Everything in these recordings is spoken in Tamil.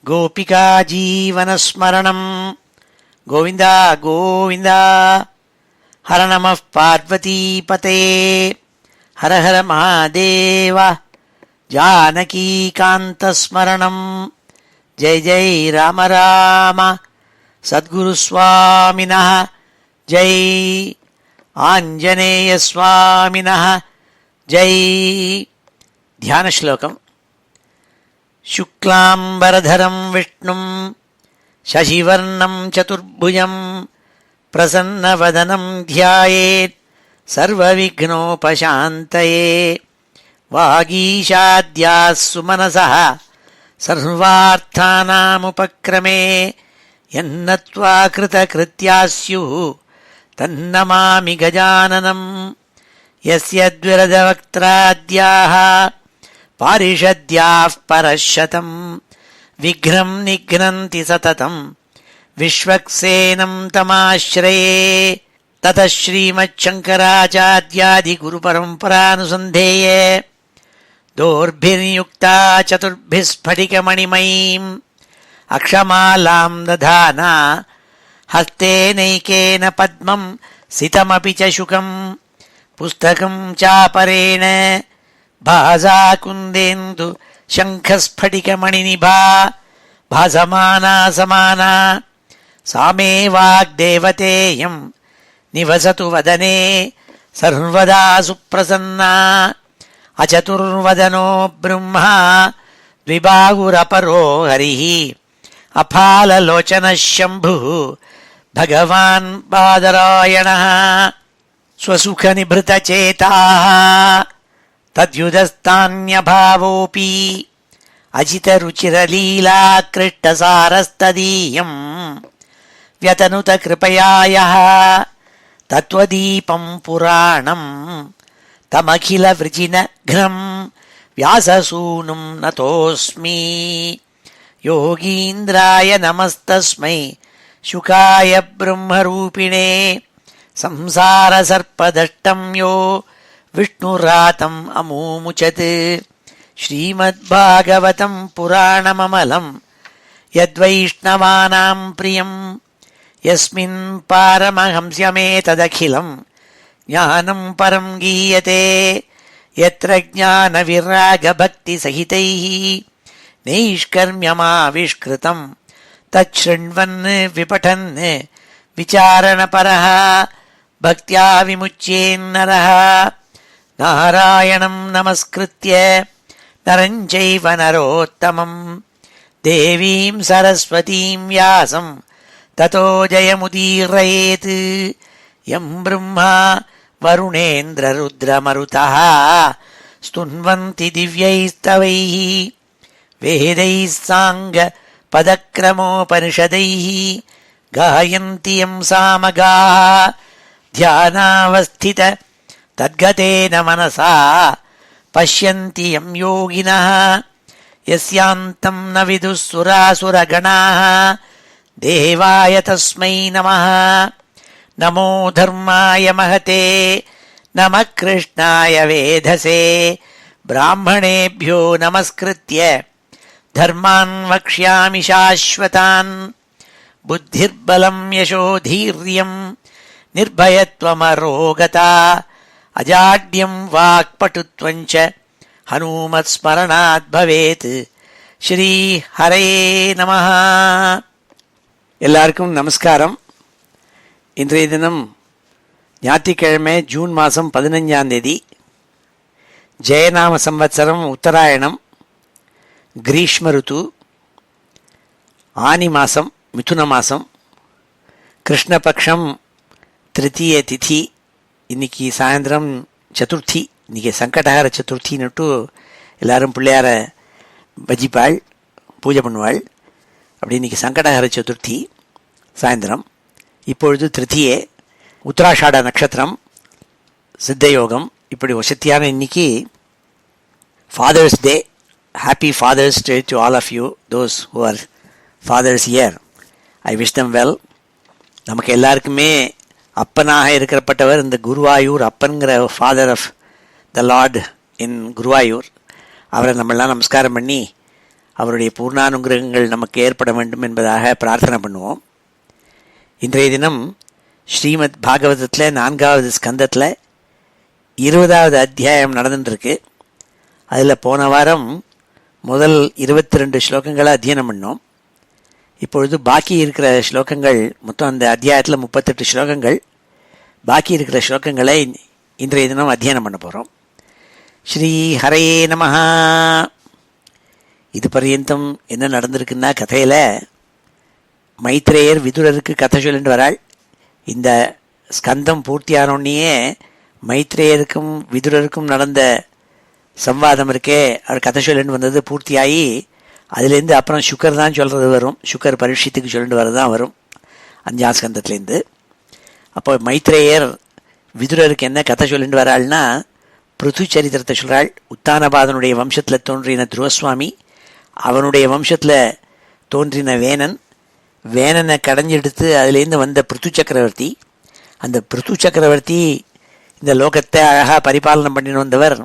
गोपिका जीवनस्मरणं गोविन्द गोविन्द। हर नमः पार्वतीपते हर हर महादेव। जानकीकान्तस्मरणं जय जय राम राम। सद्गुरुस्वामिनः जय, आञ्जनेयस्वामिनः जय। ध्यानश्लोकम्। शुक्लाम्बरधरं विष्णुं शशिवर्णं चतुर्भुजं प्रसन्नवदनं ध्यायेत् सर्वविघ्नोपशान्तये। वागीशाद्याः सुमनसः सर्वार्थानामुपक्रमे यन्नत्वा कृतकृत्याः स्युः तन्नमामि गजाननं। यस्य द्विरदवक्त्राद्याः पारिषद्याः परशतं विघ्नं निघ्नन्ति सततं विश्वक्सेनं तमाश्रये। ततः श्रीमच्छङ्कराचार्यादिगुरुपरम्परानुसन्धेये दोर्भिर्युक्ता चतुर्भिः स्फटिकमणिमयीम् अक्षमालां दधाना हस्तेनैकेन पद्मं सितमपि च शुकं पुस्तकं चापरेण भासा कुन्देन्दु शङ्खस्फटिकमणिनिभा भासमाना समाना। सा मे वाग्देवतेयं निवसतु वदने सर्वदा सुप्रसन्ना। अचतुर्वदनो ब्रह्मा द्विबाहुरपरो हरिः अफाललोचनः शम्भुः भगवान् बादरायणः। स्वसुखनिभृतचेताः तद्युदस्तान्यभावोऽपि अजितरुचिरलीलाकृष्टसारस्तदीयं व्यतनुतकृपया यः तत्त्वदीपं पुराणं तमखिलवृजिनघ्नं व्याससूनुं नतोऽस्मि। योगीन्द्राय नमस्तस्मै शुकाय ब्रह्मरूपिणे संसारसर्पदष्टं यो विष्णुरातम् अमूमुचत्। श्रीमद्भागवतं पुराणममलं यद्वैष्णवानां प्रियं यस्मिन् पारमहंस्यमेतदखिलं ज्ञानं परं गीयते। यत्र ज्ञानविरागभक्तिसहितैः नैष्कर्म्यमाविष्कृतं तच्छृण्वन् विपठन् विचारणपरः भक्त्या विमुच्येन्नरः। नारायणं नमस्कृत्य नरं चैव नरोत्तमं देवीं सरस्वतीं व्यासं ततो जयमुदीरयेत्। यं ब्रह्मा वरुणेन्द्ररुद्रमरुतः स्तुन्वन्ति दिव्यैस्तवैः वेदैः साङ्गपदक्रमोपनिषदैः गायन्ति यं सामगाः। ध्यानावस्थित तद्गतेन मनसा पश्यन्ति यं योगिनः यस्यान्तं न विदुः सुरासुरगणाः। देवाय तस्मै नमः। नमो धर्माय महते नमः कृष्णाय वेधसे। ब्राह्मणेभ्यो नमस्कृत्य धर्मान् वक्ष्यामि शाश्वतान्। बुद्धिर्बलं यशोधीर्यं निर्भयत्वमरोगता अजाड्यं वाक्पटुत्वं च हनुमत्स्मरणात् भवेत्। श्री हरे நமः. எல்லாருக்கும் நமஸ்காரம். இன்றைய தினம் ஞாயிற்றுக்கிழமை ஜூன் மாதம் 15ஆம் தேதி ஜெயநாம சம்வத்சரம் உத்தராயணம் கிரீஷ்ம ருத்து ஆனி மாதம் மிதுன மாதம் கிருஷ்ணபக்ஷம் திருத்தீய திதி. இன்னைக்கு சாயந்தரம் சதுர்த்தி. இன்றைக்கி சங்கடஹர சதுர்த்தின்னுட்டு எல்லாரும் பிள்ளையார பஜிப்பாள் பூஜை பண்ணுவாள். அப்படி இன்றைக்கி சங்கடஹர சதுர்த்தி சாயந்தரம். இப்பொழுது திருத்தியே உத்தராஷாட நட்சத்திரம் சித்தயோகம். இப்படி வசத்தியான இன்னைக்கு father's day. Happy father's day to all of you those who are fathers here. I wish them well. நமக்கு எல்லாருக்குமே அப்பனாக இருக்கிறப்பட்டவர் இந்த குருவாயூர் அப்பன்கிற father of the lord in Guruvayur. அவரை நம்மளாம் நமஸ்காரம் பண்ணி அவருடைய பூர்ணானுகிரகங்கள் நமக்கு ஏற்பட வேண்டும் என்பதாக பிரார்த்தனை பண்ணுவோம். இன்றைய தினம் ஸ்ரீமத் பாகவதத்தில் 4வது ஸ்கந்தத்தில் 20வது அத்தியாயம் நடந்துட்டுருக்கு. அதில் போன வாரம் முதல் 22 ஸ்லோகங்களை அத்தியனம் பண்ணோம். இப்பொழுது பாக்கி இருக்கிற ஸ்லோகங்கள், மொத்தம் அந்த அத்தியாயத்தில் 38 ஸ்லோகங்கள், பாக்கி இருக்கிற ஸ்லோகங்களை இன்றைய தினம் அத்தியனம் பண்ண போகிறோம். ஸ்ரீ ஹரயே நமஹா. இது பர்யந்தம் என்ன நடந்திருக்குன்னா, கதையில் மைத்ரேயர் விதுரருக்கு கதை சொல்லிட்டு வராள். இந்த ஸ்கந்தம் பூர்த்தியானோடனேயே மைத்ரேயருக்கும் விதுரருக்கும் நடந்த சம்வாதம் இருக்கே, அவர் கதை சொல்லிட்டு வந்தது பூர்த்தியாகி அதுலேருந்து அப்புறம் சுக்கர் தான் சொல்கிறது வரும். சுக்கர் பரீட்சத்துக்கு சொல்லிட்டு வரது தான் வரும் 5ஆம் ஸ்கந்தத்துலேருந்து. அப்போ மைத்ரேயர் விதுரருக்கு என்ன கதை சொல்லிட்டு வராள்னா, பிருது சரித்திரத்தை சொல்கிறாள். உத்தானபாதனுடைய வம்சத்தில் தோன்றின துருவசுவாமி, அவனுடைய வம்சத்தில் தோன்றின வேணன், வேணனை கடைஞ்செடுத்து அதுலேருந்து வந்த பிருத்து சக்கரவர்த்தி, அந்த பிருத்து சக்கரவர்த்தி இந்த லோகத்தை அழகாக பரிபாலனம் பண்ணின்னு வந்தவர்.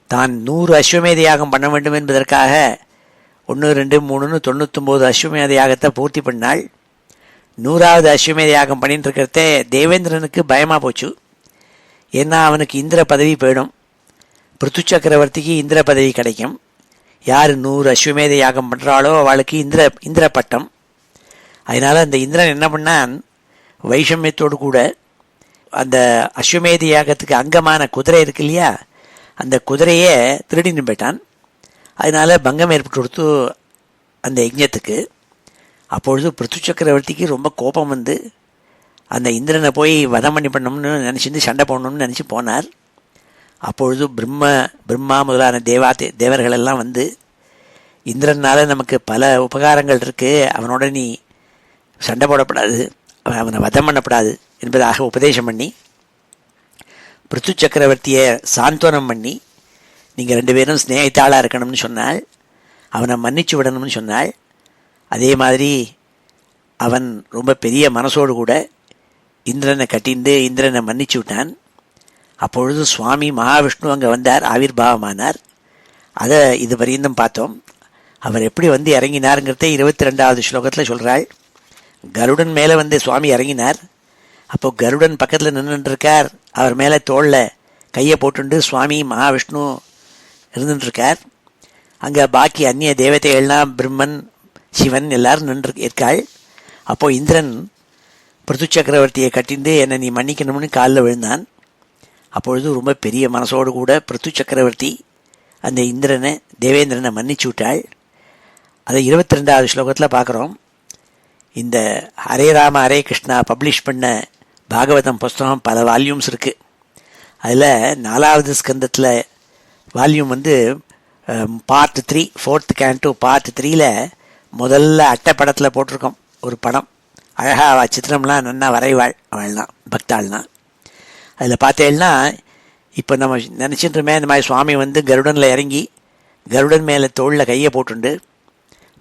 தான் 100 அஸ்வமேத யாகம் பண்ண வேண்டும் என்பதற்காக 1, 2, 3ன்னு 99 அஸ்வமேத யாகத்தை பூர்த்தி பண்ணாள். 100வது அஸ்வமேத யாகம் பண்ணிட்டு இருக்கிறதே தேவேந்திரனுக்கு பயமாக போச்சு. ஏன்னா அவனுக்கு இந்திர பதவி போயிடும், பிருத்து சக்கரவர்த்திக்கு இந்திர பதவி கிடைக்கும். யார் 100 அஸ்வமேத யாகம் பண்ணுறாளோ அவளுக்கு இந்திர பட்டம். அதனால் அந்த இந்திரன் என்ன பண்ணான், வைஷமியத்தோடு கூட அந்த அஸ்வமேத யாகத்துக்கு அங்கமான குதிரை இருக்கு இல்லையா, அந்த குதிரையை திருடின்னு போயிட்டான். அதனால் பங்கம் ஏற்பட்டு கொடுத்து அந்த யஜ்ஞத்துக்கு. அப்பொழுது பிருத்து சக்கரவர்த்திக்கு ரொம்ப கோபம் வந்து அந்த இந்திரனை போய் வதம் பண்ணணும்னு நினச்சிருந்து சண்டை போடணும்னு நினச்சி போனார். அப்பொழுது பிரம்மா முதலான தேவர்களெல்லாம் வந்து, இந்திரனால் நமக்கு பல உபகாரங்கள் இருக்குது, அவனோட நீ சண்டை போடப்படாது, அவனை வதம் பண்ணப்படாது என்பதாக உபதேசம் பண்ணி பிருத்து சக்கரவர்த்தியை சாந்தோனம் பண்ணி, நீங்கள் 2 பேரும் ஸ்நேகித்தாளாக இருக்கணும்னு சொன்னாள், அவனை மன்னிச்சு விடணும்னு சொன்னாள். அதே மாதிரி அவன் ரொம்ப பெரிய மனசோடு கூட இந்திரனை கட்டிண்டு இந்திரனை மன்னிச்சு விட்டான். அப்பொழுது சுவாமி மகாவிஷ்ணு அங்கே வந்தார், ஆவிர்பாவமானார். அதை இது பரியந்தம் பார்த்தோம். அவர் எப்படி வந்து இறங்கினாருங்கிறத 22வது ஸ்லோகத்தில் சொல்கிறாள். கருடன் மேலே வந்து சுவாமி இறங்கினார். அப்போது கருடன் பக்கத்தில் நின்றுட்டுருக்கார். அவர் மேலே தோளில் கையை போட்டுண்டு சுவாமி மகாவிஷ்ணு இருந்துட்டுருக்கார். அங்கே பாக்கி அந்நிய தேவதைகள்லாம் பிரம்மன் சிவன் எல்லாரும் இருக்காள். அப்போது இந்திரன் பிருத்து சக்கரவர்த்தியை கட்டிண்டு என்னை நீ மன்னிக்கணும்னு காலில் விழுந்தான். அப்பொழுது ரொம்ப பெரிய மனசோடு கூட பிருத்து சக்கரவர்த்தி அந்த இந்திரனை தேவேந்திரனை மன்னிச்சு விட்டாள். அதை 22வது ஸ்லோகத்தில் பார்க்குறோம். இந்த ஹரே ராம ஹரே கிருஷ்ணா பப்ளிஷ் பண்ண பாகவதம் புஸ்தகம் பல வால்யூம்ஸ் இருக்குது. அதில் 4வது ஸ்கந்தத்தில் வால்யூம் வந்து பார்ட் 3, 4th canto பார்ட் 3ல் முதல்ல அட்டைப்படத்தில் போட்டிருக்கோம் ஒரு படம். அழகாக சித்திரம்லாம் நன்னா வரைவாள் அவள்லாம், பக்தாள்லாம். அதில் பார்த்தேன்னா இப்போ நம்ம நினச்சிட்டுருமே இந்த மாதிரி சுவாமி வந்து கருடனில் இறங்கி கருடன் மேலே தோளில் கையை போட்டுண்டு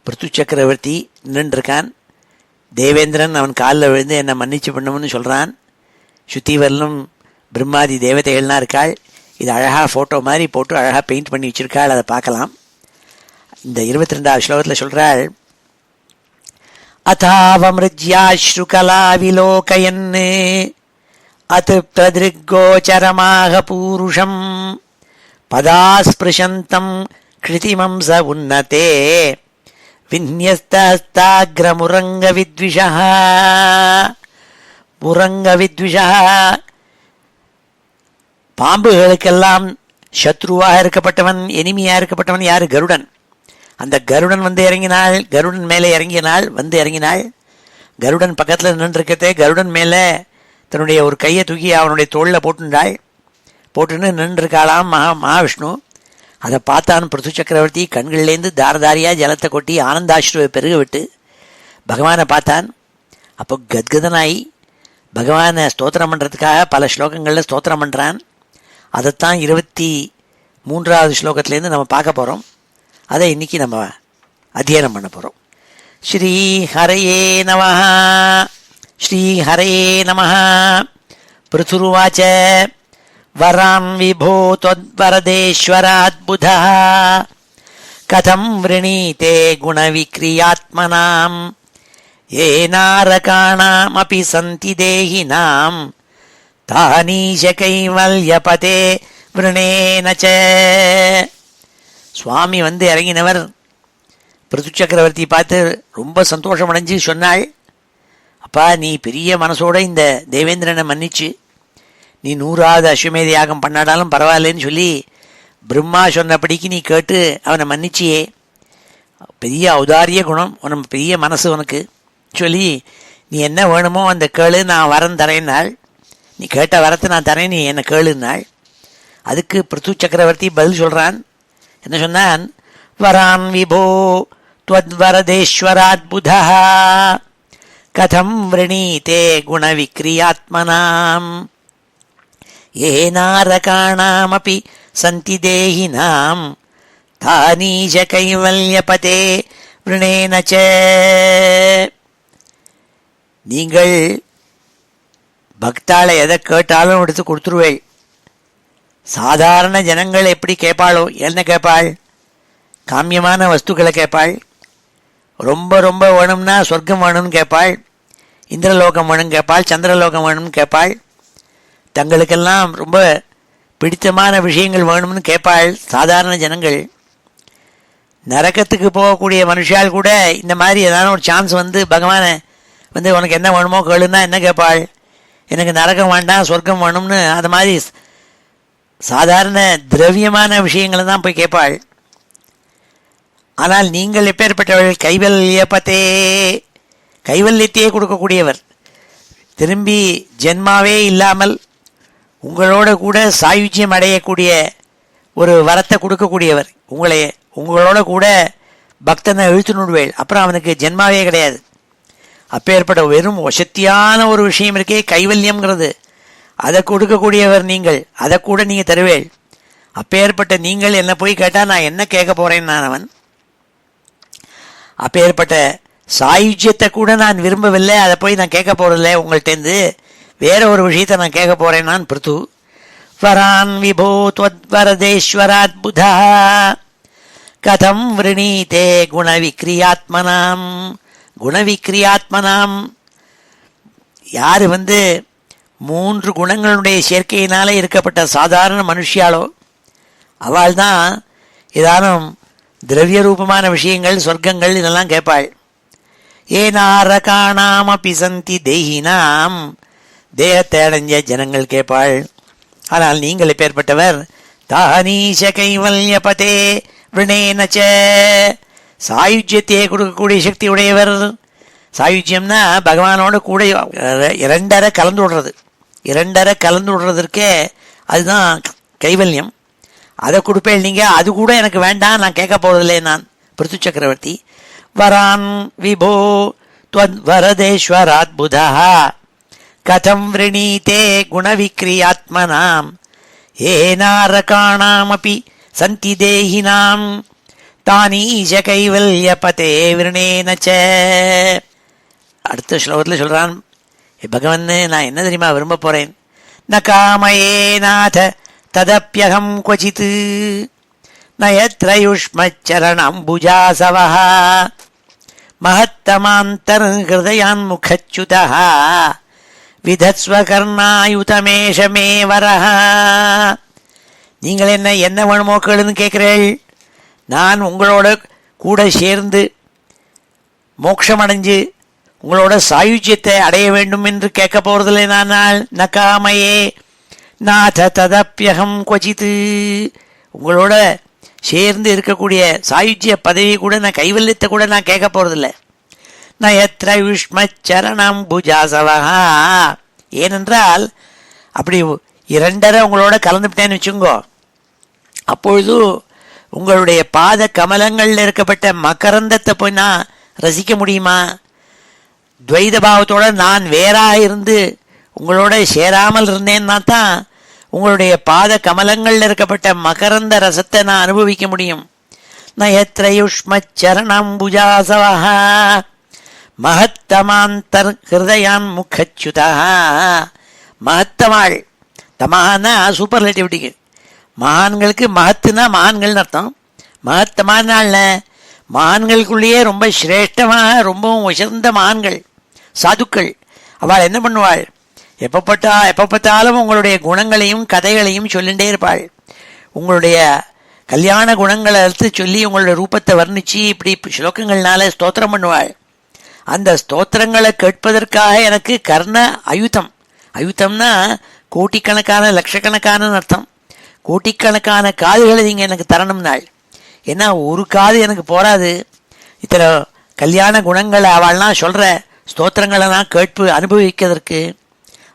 பிருத்து சக்கரவர்த்தி நின்றுருக்கான். தேவேந்திரன் அவன் காலில் விழுந்து என்னை மன்னிச்சு பண்ணணும்னு சொல்கிறான். சுத்திவரலும் பிரம்மாதி தேவதைகள்லாம் இருக்காள். இது அழகாக ஃபோட்டோ மாதிரி போட்டு அழகாக பெயிண்ட் பண்ணி வச்சுருக்காள், அதை பார்க்கலாம். இந்த 22வது ஸ்லோகத்தில் சொல்கிறாள், அதாவமிருஜ்யாஸ்ருகலா விலோகயன் அதிருப்ததிருக்கோச்சரமாக பூருஷம் பதாஸ்பிருஷந்தம் கிருதிமம்ச உன்னதே விந்யஸ்தாகிரமுரங்க வித்விஷா. முரங்க வித்விஷா, பாம்புகளுக்கெல்லாம் சத்ருவாக இருக்கப்பட்டவன், எனிமியாக இருக்கப்பட்டவன் யார்? கருடன். அந்த கருடன் வந்து இறங்கினாள், கருடன் மேலே இறங்கினாள். கருடன் பக்கத்தில் நின்றுருக்கத்தே கருடன் மேலே தன்னுடைய ஒரு கையை தூக்கி அவனுடைய தோளில் போட்டுன்னு நின்றுருக்காளாம் மகாவிஷ்ணு. அதை பார்த்தான் பிருத்து சக்கரவர்த்தி. கண்கள்லேருந்து தாரதாரியாக ஜலத்தை கொட்டி ஆனந்தாஸ்ருவை பெருக விட்டு பகவானை பார்த்தான். அப்போ கத்கதனாய் பகவானை ஸ்தோத்திரம் பண்ணுறதுக்காக பல ஸ்லோகங்களில் ஸ்தோத்திரம் பண்ணுறான். அதைத்தான் 23வது ஸ்லோகத்திலேருந்து நம்ம பார்க்க போகிறோம். அதை இன்றைக்கி நம்ம அத்தியனம் பண்ண போகிறோம். ஸ்ரீ ஹரயே நமஹ. ஸ்ரீ ஹரயே நமஹ. பிருதுருவாச்ச வரான் விபோ त्वद्वरदेश्वराद्बुधः கதம் விரணீதே குணவிக்ரியாத்மனாம் ஏனாரகாணாம் அபி சந்தி தேஹினாம் தானீஷ கைவல்யபதே விரணேனச்ச. சுவாமி வந்து இறங்கினவர் பிருது சக்கரவர்த்தி பார்த்து ரொம்ப சந்தோஷம் அடைஞ்சு சொன்னாள், அப்பா நீ பெரிய மனசோட இந்த தேவேந்திரனை மன்னிச்சு நீ 100வது அஸ்வமேத யாகம் பண்ணாடாலும் பரவாயில்லன்னு சொல்லி பிரம்மா சொன்னபடிக்கு நீ கேட்டு அவனை மன்னிச்சியே, பெரிய ஔதாரிய குணம், உனக்கு பெரிய மனசு உனக்கு சொல்லி நீ என்ன வேணுமோ அந்த கேளு, நான் வரம் தரேன்னாள். நீ கேட்ட வரத்தை நான் தரேன், நீ என்ன கேளுன்னாள். அதுக்கு பிருது சக்கரவர்த்தி பதில் சொல்கிறான். என்ன சொன்னான்? வரான் விபோ त्वद्वरदेश्वराद्बुधः कथं वृणीते गुणविक्रियात्मनाम् येनारकाणामपि सन्ति देहिनां तानीश கைவல்யபதே விரணேன ச. நீங்கள் பக்தாளை எதை கேட்டாலும் எடுத்து கொடுத்துருவேள். சாதாரண ஜனங்கள் எப்படி கேட்பாளோ, என்ன கேட்பாள்? காமியமான வஸ்துக்களை கேட்பாள். ரொம்ப ரொம்ப வேணும்னா சொர்க்கம் வேணும்னு கேட்பாள், இந்திரலோகம் வேணும்னு கேட்பாள், சந்திரலோகம் வேணும்னு கேட்பாள். தங்களுக்கெல்லாம் ரொம்ப பிடித்தமான விஷயங்கள் வேணும்னு கேட்பாள் சாதாரண ஜனங்கள். நரக்கத்துக்கு போகக்கூடிய மனுஷால் கூட இந்த மாதிரி ஏதாவது ஒரு சான்ஸ் வந்து பகவானை வந்து உனக்கு என்ன வேணுமோ கேளுன்னா என்ன கேட்பாள்? எனக்கு நரகம் வேண்டாம் சொர்க்கம் வேணும்னு அது மாதிரி சாதாரண திரவியமான விஷயங்களை தான் போய் கேட்பாள். ஆனால் நீங்கள் எப்பேற்பட்டவர்கள்? கைவல்யபதே, கைவல்யத்தையே கொடுக்கக்கூடியவர். திரும்பி ஜென்மாவே இல்லாமல் உங்களோட கூட சாயுஜ்யம் அடையக்கூடிய ஒரு வரத்தை கொடுக்கக்கூடியவர். உங்களோட கூட பக்தனை இழுத்து நுடுவேள், அப்புறம் அவனுக்கு ஜென்மாவே கிடையாது. அப்பேற்பட்ட வெறும் வசத்தியான ஒரு விஷயம் இருக்கே கைவல்யம்ங்கிறது, அதை கொடுக்கக்கூடியவர் நீங்கள், அதை கூட நீங்கள் தருவேள். அப்பேற்பட்ட நீங்கள் என்ன போய் கேட்டால் நான் என்ன கேட்க போகிறேன்? நான் அவன் அப்பேற்பட்ட சாயுஜ்யத்தை கூட நான் விரும்பவில்லை, அதை போய் நான் கேட்க போகிறதில்ல உங்கள்கிட்டேருந்து, வேற ஒரு விஷயத்தை நான் கேட்க போகிறேன். நான் பிருத்து வரான் விபோ त्वद्वरदेश्वराद्बुधः கதம் விரணீதே குணவிக்ரியாத்மனாம். குணவிக்ரியாத்மனாம், யார் வந்து 3 குணங்களுடைய சேர்க்கையினாலே இருக்கப்பட்ட சாதாரண மனுஷியாலோ அவள் தான் ஏதானும் திரவிய ரூபமான விஷயங்கள் சொர்க்கங்கள் இதெல்லாம் கேட்பாள். ஏனாரகாணாம் அபி சந்தி தேஹினாம், தேகத்தை அடைஞ்ச ஜனங்கள் கேட்பாள். ஆனால் நீங்கள் எப்பேற்பட்டவர்? தானீஷ கைவல்யபதே விரணேன ச, சாயுஜ்யத்தையே கொடுக்கக்கூடிய சக்தி உடையவர். சாயுஜ்யம்னா பகவானோட கூட இரண்டரை கலந்து விடுறது, இரண்டரை கலந்து விடுறதற்கே அதுதான் கைவல்யம். அதை கொடுப்பேன் நீங்கள், அது கூட எனக்கு வேண்டாம், நான் கேட்க போகிறதில்லை. நான் பிருது சக்கரவர்த்தி வரான் விபோ त्वद्वरदेश्वराद्बुधः கதம் விரணீதே குணவிக்ரியாத்மனாம் ஏனாரகாணாமபி சந்தி தேஹினாம் தானீஷ கைவல்யபதே விரணேன ச. அடுத்த ஸ்லோகத்தில் சொல்கிறான், பகவன் நான் என்ன தெரியுமா விரும்ப போகிறேன்? ந காமயே நாத ததப்யகம் क्वचित् ந யத்ர யுஷ்மச்சரணாம்புஜாசவः மஹத்தமாந்தர்ஹிருதயான்முகச்யுதः விதத்ஸ்வகர்ணாயுதமேஷ மே வரஹ. நீங்கள் என்ன வேணுமோ கேளுன்னு கேட்குறேள். நான் உங்களோட கூட சேர்ந்து மோட்சம் அடைஞ்சு உங்களோட சாயுஜ்யத்தை அடைய வேண்டும் என்று கேட்க போகிறதில்லை. நான் நகாமையே நாத ததப்யகம் क्वचित्, உங்களோட சேர்ந்து இருக்கக்கூடிய சாயுஜ்ய பதவி கூட நான் கைவல்யத்தை கூட நான் கேட்க போகிறதில்லை. ந யத்ர யுஷ்மச்சரணம் புஜாசவஹா, ஏனென்றால் அப்படி இரண்டரை உங்களோட கலந்துவிட்டேன்னு வச்சுங்கோ, அப்பொழுது உங்களுடைய பாத கமலங்களில் இருக்கப்பட்ட மகரந்தத்தை போய் நான் ரசிக்க முடியுமா? துவைத பாவத்தோட நான் வேறாக இருந்து உங்களோட சேராமல் இருந்தேன்னா தான் உங்களுடைய பாத கமலங்களில் இருக்கப்பட்ட மகரந்த ரசத்தை நான் அனுபவிக்க முடியும். ந யத்ர யுஷ்மச்சரணாம்புஜாசவஹா மஹத்தமாந்தர் ஹிருதயான் முகச்சுதா. மகத்தமாள், தமானா சூப்பர்லேட்டிவிட்டிக்கு, மகான்களுக்கு மகத்துனா மகான்கள்னு அர்த்தம், மகத்தமான நாள்ல மகான்களுக்குள்ளேயே ரொம்ப சிரேஷ்டமாக ரொம்பவும் உயர்ந்த மகான்கள் சாதுக்கள் அவள் என்ன பண்ணுவாள்? எப்போ பார்த்தாலும் உங்களுடைய குணங்களையும் கதைகளையும் சொல்லிகிட்டே இருப்பாள். உங்களுடைய கல்யாண குணங்களை எடுத்து சொல்லி உங்களுடைய ரூபத்தை வர்ணித்து இப்படி ஸ்லோகங்கள்னால ஸ்தோத்திரம் பண்ணுவாள். அந்த ஸ்தோத்திரங்களை கேட்பதற்காக எனக்கு கர்ண அயுதம், அயுதம்னா கோட்டிக்கணக்கான லட்சக்கணக்கான அர்த்தம், கோட்டிக்கணக்கான காதுகளை நீங்கள் எனக்கு தரணும்னாள். ஏன்னா ஒரு காது எனக்கு போராது, இத்தனை கல்யாண குணங்களை அவள்லாம் சொல்கிற ஸ்தோத்திரங்களை நான் கேட்பு அனுபவிக்கிறதுக்கு.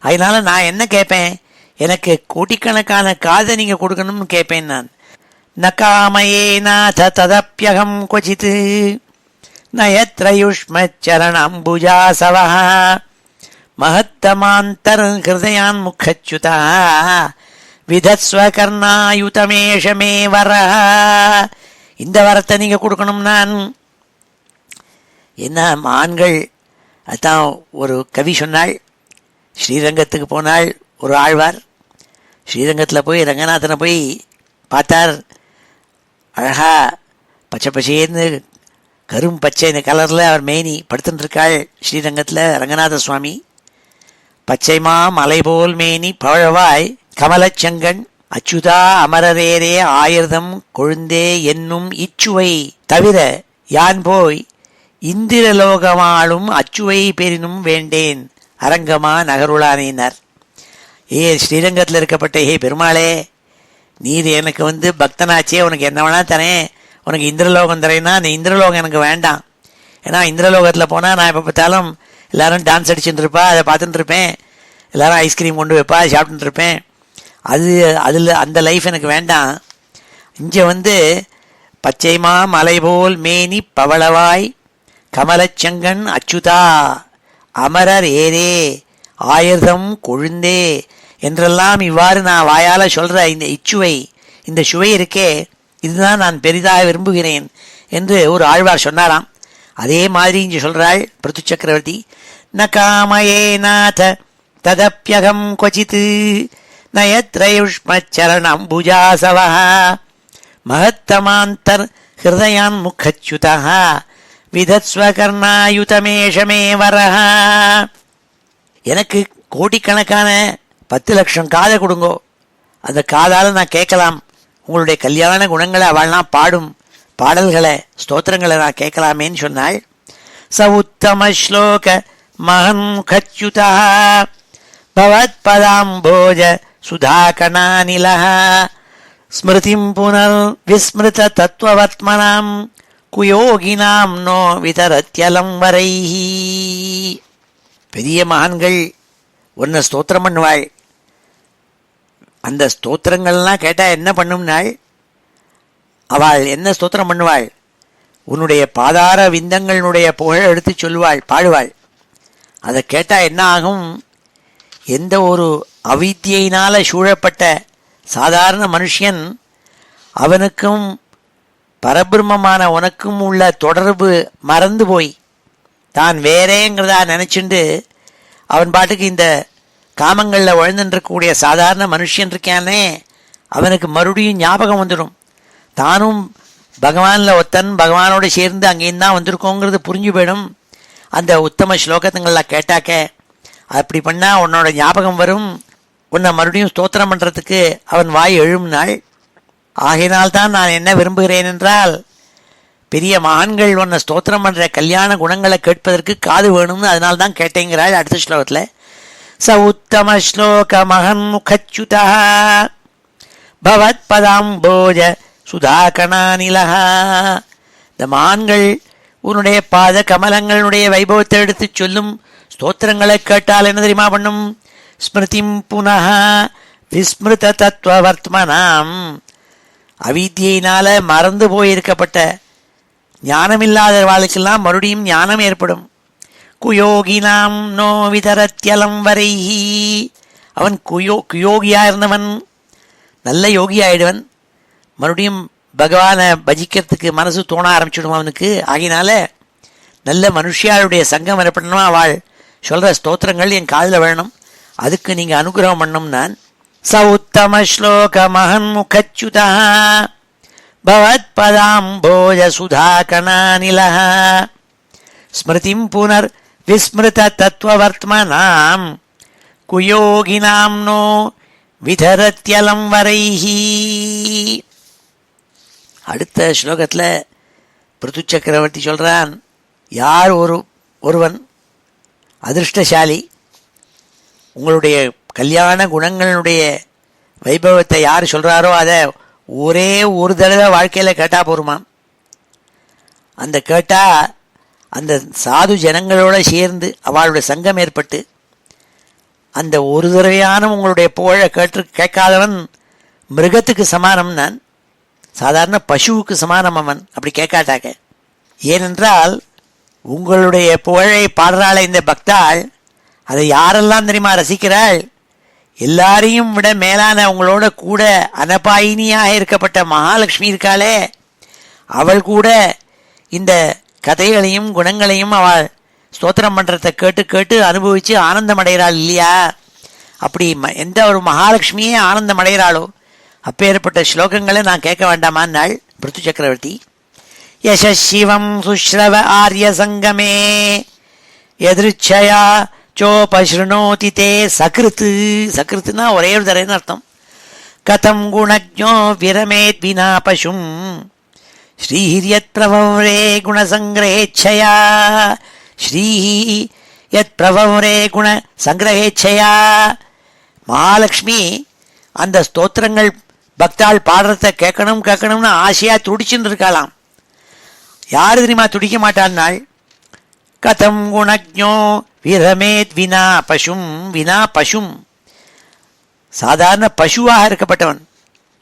அதனால நான் என்ன கேட்பேன்? எனக்கு கோட்டிக்கணக்கான காதை நீங்கள் கொடுக்கணும்னு கேட்பேன். நான் நகாமயே நாத ததப்யகம் கொச்சித் நயத்ரயுஷ்மச்சரணம்புஜாசவ மகத்தமாந்தர் ஹிருதயான் முகச்சுதா விதஸ்வகர்ணாயுதமேஷமே வர. இந்த வரத்தை நீங்கள் கொடுக்கணும். நான் என்ன மான்கள், அதான் ஒரு கவி சொன்னாள். ஸ்ரீரங்கத்துக்கு போனாள் ஒரு ஆழ்வார். ஸ்ரீரங்கத்தில் போய் ரங்கநாதனை போய் பார்த்தார். அழகா பச்சை பச்சேன்னு கரும் பச்சை இந்த கலரில் அவர் மேனி படுத்துட்டுருக்காள் ஸ்ரீரங்கத்தில் ரங்கநாத சுவாமி. பச்சைமா மலை போல் மேனி பவழவாய் கமலச்சங்கன் அச்சுதா அமரரேரே ஆயிரதம் கொழுந்தே என்னும் இச்சுவை தவிர யான் போய் இந்திரலோகமாளும் அச்சுவை பெரினும் வேண்டேன் அரங்கமா நகருளானேனார். ஸ்ரீரங்கத்தில் இருக்கப்பட்ட பெருமாளே, நீர் எனக்கு பக்தனாச்சே, உனக்கு என்ன வேணா தரேன், உனக்கு இந்திரலோகம் தரேன்னா அந்த இந்திரலோகம் எனக்கு வேண்டாம். ஏன்னா இந்திரலோகத்தில் போனால் நான் எப்போ பார்த்தாலும் எல்லோரும் டான்ஸ் அடிச்சுட்டு இருப்பா, அதை பார்த்துட்டு இருப்பேன், எல்லோரும் ஐஸ்கிரீம் கொண்டு வைப்பா, சாப்பிட்டுட்டு இருப்பேன். அதில் அந்த லைஃப் எனக்கு வேண்டாம். இங்கே பச்சைமா மலை போல் மேனி பவளவாய் கமலச்சங்கன் அச்சுதா அமரர் ஏரே ஆயிரதம் கொழுந்தே என்றெல்லாம் இவ்வாறு நான் வாயால் சொல்கிற இந்த இச்சுவை, இந்த சுவை இருக்கே, இதுதான் நான் பெரிதாக விரும்புகிறேன் என்று ஒரு ஆழ்வார் சொன்னாராம். அதே மாதிரி இங்கே சொல்கிறாள் பிருத்து சக்கரவர்த்தி. நகாமயே நாத ததப்யகம் கொச்சித் நயத்ரயுஷ்மச்சரணம் புஜாசவ மகத்தமாந்தர் ஹிருதயான் முகச்சுதா விதஸ்வகர்ணாயுதமேஷமே வரஹ. எனக்கு கோடிக்கணக்கான 10 லட்சம் காதை கொடுங்கோ, அந்த காதால் நான் கேட்கலாம் உங்களுடைய கல்யாண குணங்களை அவள்லாம் பாடும் பாடல்களை ஸ்தோத்திரங்களை நான் கேட்கலாமேன்னு சொன்னாள். ச உத்தம ஸ்லோக மகன் முகச்சுதா பவத் பதாம்போஜ சுதாகணாநில ஸ்மிருதிம் புனர் விஸ்மிருத தத்துவவத்மனாம் குயோகினாம் நோ விதரத்யலம் வரைஹி. பெரிய மகான்கள் ஒன்றை ஸ்தோத்திரம் பண்ணுவாள். அந்த ஸ்தோத்திரங்கள்லாம் கேட்டால் என்ன பண்ணும்னாள்? அவள் என்ன ஸ்தோத்திரம் பண்ணுவாள்? உன்னுடைய பாதார விந்தங்களுடைய புகழ் எடுத்து சொல்லுவாள், பாடுவாள். அதை கேட்டால் என்ன ஆகும்? எந்த ஒரு அவித்தியினால் சூழப்பட்ட சாதாரண மனுஷன் அவனுக்கும் பரபிரம்மமான உனக்கும் உள்ள தொடர்பு மறந்து போய் தான் வேறேங்கிறதா நினச்சிண்டு அவன் பாட்டுக்கு இந்த காமங்களில் உழந்துருக்கக்கூடிய சாதாரண மனுஷன் இருக்கானே, அவனுக்கு மறுபடியும் ஞாபகம் வந்துடும். தானும் பகவானில் ஒத்தன், பகவானோடு சேர்ந்து அங்கேயும் தான் வந்திருக்கோங்கிறது புரிஞ்சு போயிடும். அந்த உத்தம ஸ்லோகத்துங்களில் கேட்டாக்க அப்படி பண்ணால் உன்னோட ஞாபகம் வரும், உன்னை மறுபடியும் ஸ்தோத்திரம் பண்ணுறதுக்கு அவன் வாய் எழும் நாள். ஆகையினால்தான் நான் என்ன விரும்புகிறேன் என்றால், பெரிய மகான்கள் உன்னை ஸ்தோத்திரம் பண்ணுற கல்யாண குணங்களை கேட்பதற்கு காது வேணும்னு அதனால்தான் கேட்டேங்கிறாள். அடுத்த ஸ்லோகத்தில் ச உத்தம ஸ்லோக மகன் முகச்சுதா பவத் பதாம்போஜ சுதாகணாநிலஹா. இந்த மகான்கள் உன்னுடைய பாத கமலங்களுடைய வைபவத்தை எடுத்து சொல்லும் ஸ்தோத்திரங்களை கேட்டால் என்ன தெரியுமா பண்ணும்? ஸ்மிருதிம் புனः விஸ்மிருத தத்துவவர்த்மனாம். அவித்தியினால மறந்து போயிருக்கப்பட்ட ஞானமில்லாத வாழ்க்கெல்லாம் மறுபடியும் ஞானம் ஏற்படும். குயோகினாம் நோ விதரத்யலம் வரைஹி. அவன் குயோகியாக இருந்தவன் நல்ல யோகி ஆயிடுவன். மறுபடியும் பகவானை பஜிக்கிறதுக்கு மனசு தோண ஆரம்பிச்சுடுவான் அவனுக்கு. ஆகினால நல்ல மனுஷியாளுடைய சங்கம் ஏற்படணும். அவள் சொல்கிற ஸ்தோத்திரங்கள் என் காதில் வேணும், அதுக்கு நீங்கள் அனுகிரகம் பண்ணும். நான் ச உத்தம ஸ்லோக மகன் முகச்சுதா பவத்பதாம்போஜ சுதாகணாநிலஹ ஸ்மிருதிம் புனர் விஸ்மிருத தத்துவவர்த்மனாம் குயோகினாம் நோ விதரத்யலம் வரைஹி. அடுத்த ஸ்லோகத்தில் பிருது சக்கரவர்த்தி சொல்கிறான், யார் ஒருவன் அதிர்ஷ்டசாலி, உங்களுடைய கல்யாண குணங்களுடைய வைபவத்தை யார் சொல்கிறாரோ அதை ஒரே ஒரு தடவை வாழ்க்கையில் கேட்டால் போருமா. அந்த கேட்டால் அந்த சாது ஜனங்களோடு சேர்ந்து அவளுடைய சங்கம் ஏற்பட்டு அந்த ஒரு தடவையான உங்களுடைய புகழை கேட்காதவன் மிருகத்துக்கு சமானம். நான் சாதாரண பசுவுக்கு சமானம் அவன் அப்படி கேட்காட்டாக்க. ஏனென்றால் உங்களுடைய புகழை பாடுறாள் இந்த பக்தாள், அதை யாரெல்லாம் தெரியுமா ரசிக்கிறாள்? எல்லாரையும் விட மேலான உங்களோட கூட அனபாயினியாக இருக்கப்பட்ட மகாலட்சுமி இருக்காளே, அவள் கூட இந்த கதைகளையும் குணங்களையும் அவள் ஸ்தோத்திரம் பண்ணுறதை கேட்டு கேட்டு அனுபவித்து ஆனந்தம் அடைகிறாள் இல்லையா? அப்படி எந்த ஒரு மகாலட்சுமியே ஆனந்தம் அடைகிறாளோ அப்பேற்பட்ட ஸ்லோகங்களை நான் கேட்க வேண்டாமான்னாள் பிருது சக்கரவர்த்தி. யசிவம் சுஸ்ரவ ஆரிய சங்கமே எதிர்ச்சயா சோபஸ்ருணோதி தே சகிருத்து. சகிருத்துனா ஒரே ஒரு தரேன்னு அர்த்தம். கதம் குணஜோ விரமேத் வினா பசும் ஸ்ரீஹிரியத் பிரபவரே குணசங்கிரகேச்சயா. ஸ்ரீஹி யத் பிரபவரே குண சங்கிரகேச்சயா. மகாலட்சுமி அந்த ஸ்தோத்திரங்கள் பக்தாள் பாடுறத கேட்கணும்னு ஆசையாக துடிச்சுன்னு இருக்காளாம். யாரு தெரியுமா துடிக்க மாட்டான்னாள்? கதம் குணஜோ விரமேத் வினா பசும். வினா பசும் சாதாரண பசுவாக இருக்கப்பட்டவன்,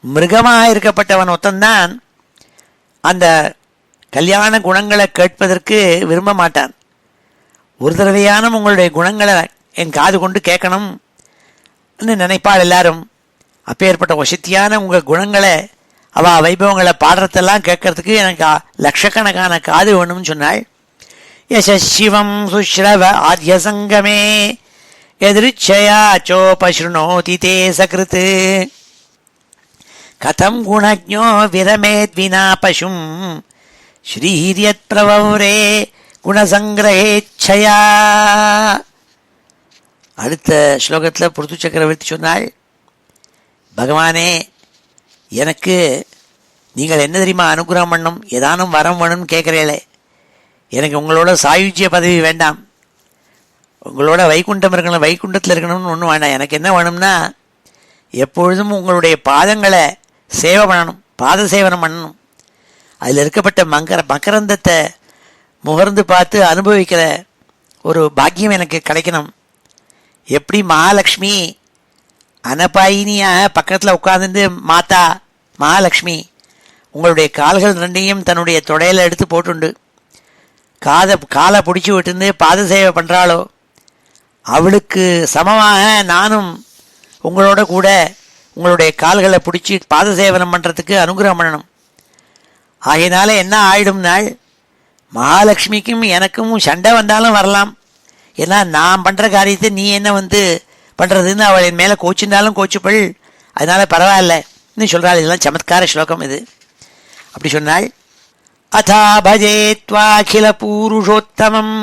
மிருகமாக இருக்கப்பட்டவன் ஒத்தந்தான் அந்த கல்யாண குணங்களை கேட்பதற்கு விரும்ப மாட்டான். ஒரு தடவையான உங்களுடைய குணங்களை என் காது கொண்டு கேட்கணும்னு நினைப்பாள் எல்லாரும். அப்பேற்பட்ட வசதியான உங்கள் குணங்களை அவள் வைபவங்களை பாடுறதெல்லாம் கேட்கறதுக்கு எனக்கு லட்சக்கணக்கான காது வேணும்னு சொன்னாள். யசிவம் சுஸ்ரவ ஆத்ய சங்கமே எதிர்ச்சயா சோபஸ்ருணோதி தே சகிருத். கதம் குணஜோ விரமேத் வினா பசும் ஸ்ரீஹிரியத் பிரபவரே குணசங்கிரகேச்சயா. அடுத்த ஸ்லோகத்தில் பிருது சக்கரவர்த்தி சொன்னாள், பகவானே, எனக்கு நீங்கள் என்ன தெரியுமா அனுகிரகம் பண்ணும், ஏதானும் வரம் வேணும்னு கேட்குறீங்களே. எனக்கு உங்களோட சாயுஜ்ய பதவி வேண்டாம், உங்களோட வைகுண்டம் இருக்கணும், வைகுண்டத்தில் இருக்கணும்னு ஒன்றும் வேண்டாம். எனக்கு என்ன வேணும்னா எப்பொழுதும் உங்களுடைய பாதங்களை சேவை பண்ணணும், பாத சேவனம் பண்ணணும். அதில் இருக்கப்பட்ட மகரந்தத்தை முகர்ந்து பார்த்து அனுபவிக்கிற ஒரு பாக்கியம் எனக்கு கிடைக்கணும். எப்படி மகாலட்சுமி அனபாயினியாக பக்கத்தில் உட்கார்ந்து மாதா மகாலட்சுமி உங்களுடைய கால்கள் ரெண்டையும் தன்னுடைய தொடையில் எடுத்து போட்டுண்டு காலை பிடிச்சி விட்டுருந்து பாத சேவை பண்ணுறாளோ, அவளுக்கு சமமாக நானும் உங்களோட கூட உங்களுடைய கால்களை பிடிச்சி பாத சேவனம் பண்ணுறதுக்கு அனுகிரகம் பண்ணணும். ஆகையினால என்ன ஆயிடும்னாள், மகாலட்சுமிக்கும் எனக்கும் சண்டை வந்தாலும் வரலாம். ஏன்னா நான் பண்ணுற காரியத்தை நீ என்ன பண்ணுறதுன்னு அவள் என் மேலே கோச்சிருந்தாலும் கோச்சுப்பள், அதனால பரவாயில்லன்னு சொல்கிறாள். இதெல்லாம் சமத்கார ஸ்லோகம் இது. அப்படி சொன்னாள். அதா பஜே த்வாகில பூருஷோத்தமம்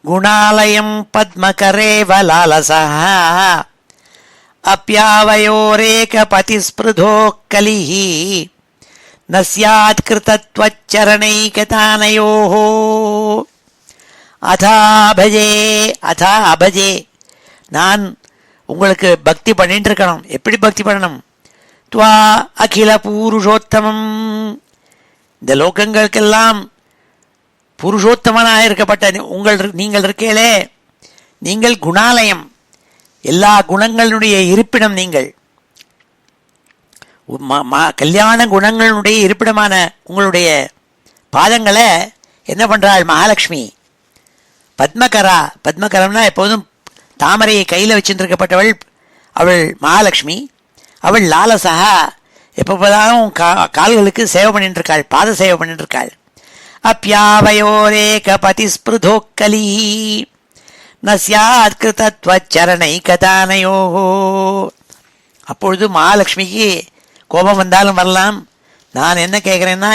குணாலயம் பத்மகரேவ லாலசா அப்யாவயோரேக பதிஸ்பிருதோ கலிஹி ந ஸ்யாத் கிருதத்வச்சரணைகதானயோஹ. அதா பஜே, அதா அபஜே, நான் உங்களுக்கு பக்தி பண்ணிட்டு இருக்கணும். எப்படி பக்தி பண்ணணும்? துவா அகில பூருஷோத்தமம், இந்த லோகங்களுக்கெல்லாம் புருஷோத்தமனாக இருக்கப்பட்ட நீங்கள் இருக்கீங்களே, நீங்கள் குணாலயம், எல்லா குணங்களுடைய இருப்பிடம். நீங்கள் கல்யாண குணங்களுடைய இருப்பிடமான உங்களுடைய பாதங்களை என்ன பண்ணுறாள் மகாலட்சுமி? பத்மகரா, பத்மகரம்னா எப்போதும் தாமரையை கையில் வச்சுருக்கப்பட்டவள் அவள் மகாலட்சுமி. அவள் லாலசகா, எப்போதாலும் கால்களுக்கு சேவை பண்ணிட்டு இருக்காள், பாத சேவை பண்ணிட்டு இருக்காள். அப்யாவயோரேக பதிஸ்பிருதோக்கலி நஸ்யாத் கிருதத்வச்சரணை கதானயோஹோ. அப்பொழுது மகாலட்சுமிக்கு கோபம் வந்தாலும் வரலாம், நான் என்ன கேட்குறேன்னா,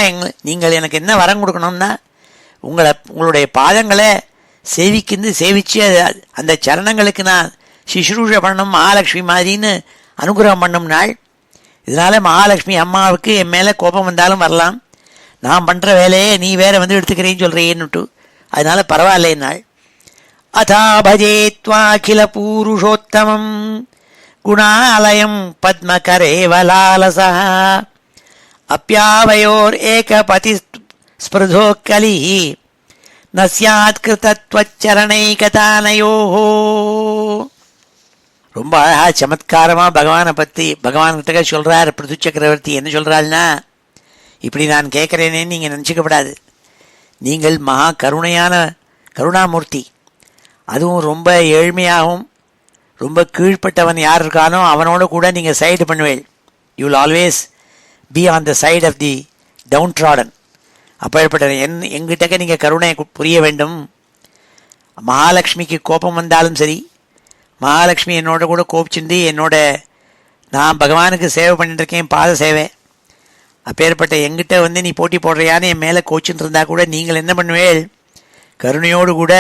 நீங்கள் எனக்கு என்ன வரம் கொடுக்கணும்னா, உங்களுடைய பாதங்களை சேவிச்சு அந்த சரணங்களுக்கு நான் சிசுரூஷை பண்ணணும், மகாலட்சுமி மாதிரின்னு அனுகிரகம் பண்ணும் நாள். இதனால் மகாலட்சுமி அம்மாவுக்கு என் மேலே கோபம் வந்தாலும் வரலாம், நான் பண்ணுற வேலையை நீ வேற வந்து எடுத்துக்கிறேன்னு சொல்கிறேன்னுட்டு, அதனால பரவாயில்ல நாள். அதா பஜேத்வாகில பூருஷோத்தமம் குணாலயம் பத்மகரேவலாலசா அப்யாவயோர் ஏகபதி ஸ்பிருதோ கலி ந ஸ்யாத் கிருதத்வச்சரணைகதானயோஹோ. ரொம்ப அழகா சமத்காரமாக பகவான்கிட்ட சொல்கிறார் பிருது சக்கரவர்த்தி. என்ன சொல்கிறாள்னா, இப்படி நான் கேட்குறேனேன்னு நீங்கள் நினச்சிக்கப்படாது. நீங்கள் மகா கருணாமூர்த்தி, அதுவும் ரொம்ப ஏழ்மையாகவும் ரொம்ப கீழ்ப்பட்டவன் யார் இருக்கானோ அவனோட கூட நீங்கள் சைடு பண்ணுவேள். You will always be on the side of the downtrodden. அப்பேற்பட்ட எங்கிட்டக்க நீங்கள் கருணை புரிய வேண்டும். மகாலட்சுமிக்கு கோபம் வந்தாலும் சரி, மகாலட்சுமி என்னோட கூட கோபிச்சுண்டு நான் பகவானுக்கு சேவை பண்ணிட்டுருக்கேன், பாத சேவை. அப்பேற்பட்ட எங்கிட்ட வந்து நீ போட்டி போடுறியான்னு என் மேலே கோச்சுட்டு இருந்தா கூட நீங்கள் என்ன பண்ணுவேள், கருணையோடு கூட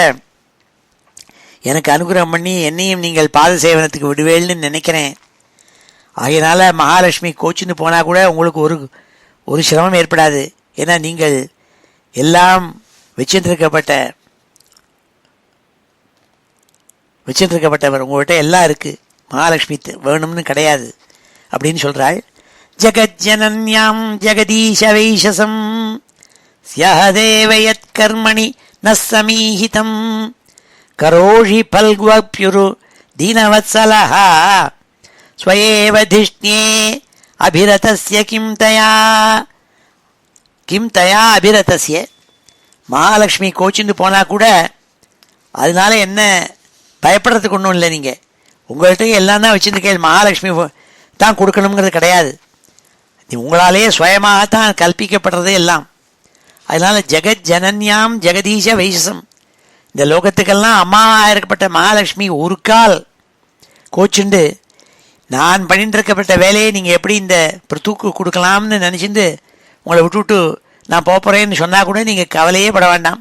எனக்கு அனுகிரகம் பண்ணி என்னையும் நீங்கள் பாத சேவனத்துக்கு விடுவேள்னு நினைக்கிறேன். ஆகையினால மகாலட்சுமி கோச்சுன்னு போனால் கூட உங்களுக்கு ஒரு சிரமம் ஏற்படாது. ஏன்னா நீங்கள் எல்லாம் வச்சுருக்கப்பட்டவர், உங்கள்கிட்ட எல்லாம் இருக்குது, மகாலட்சுமி வேணும்னு கிடையாது அப்படின்னு சொல்கிறாள். ஜகஜ்ஜனன்யாம் ஜெகதீஷ வைஷசம் ஸ்யஹதேவயத் கர்மணி ந சமீஹிதம் கரோஷி பல்குவப்யுரு தீனவத்சலஹ ஸ்வயேவ திஷ்ணே அபிரதஸ்ய கிம் தயா அபிரதஸ்ய. மகாலட்சுமி கோச்சின்னு போனால் கூட அதனால என்ன பயப்படுறதுக்கு ஒன்றும் இல்லை. நீங்கள் உங்கள்கிட்ட எல்லாம் தான் வச்சுருக்கேன், மகாலட்சுமி தான் கொடுக்கணுங்கிறது கிடையாது. உங்களாலேயே சுயமாகத்தான் கல்பிக்கப்படுறதே எல்லாம். அதனால் ஜெகத் ஜனன்யாம் ஜெகதீஷ வைசசம், இந்த லோகத்துக்கெல்லாம் அம்மாவாக இருக்கப்பட்ட மகாலட்சுமி ஒரு கால் கோச்சுண்டு நான் பண்ணிட்டு இருக்கப்பட்ட வேலையை நீங்கள் எப்படி இந்த பிருத்துக்கு கொடுக்கலாம்னு நினச்சிட்டு உங்களை விட்டுவிட்டு நான் போகிறேன்னு சொன்னால் கூட நீங்கள் கவலையே பட வேண்டாம்.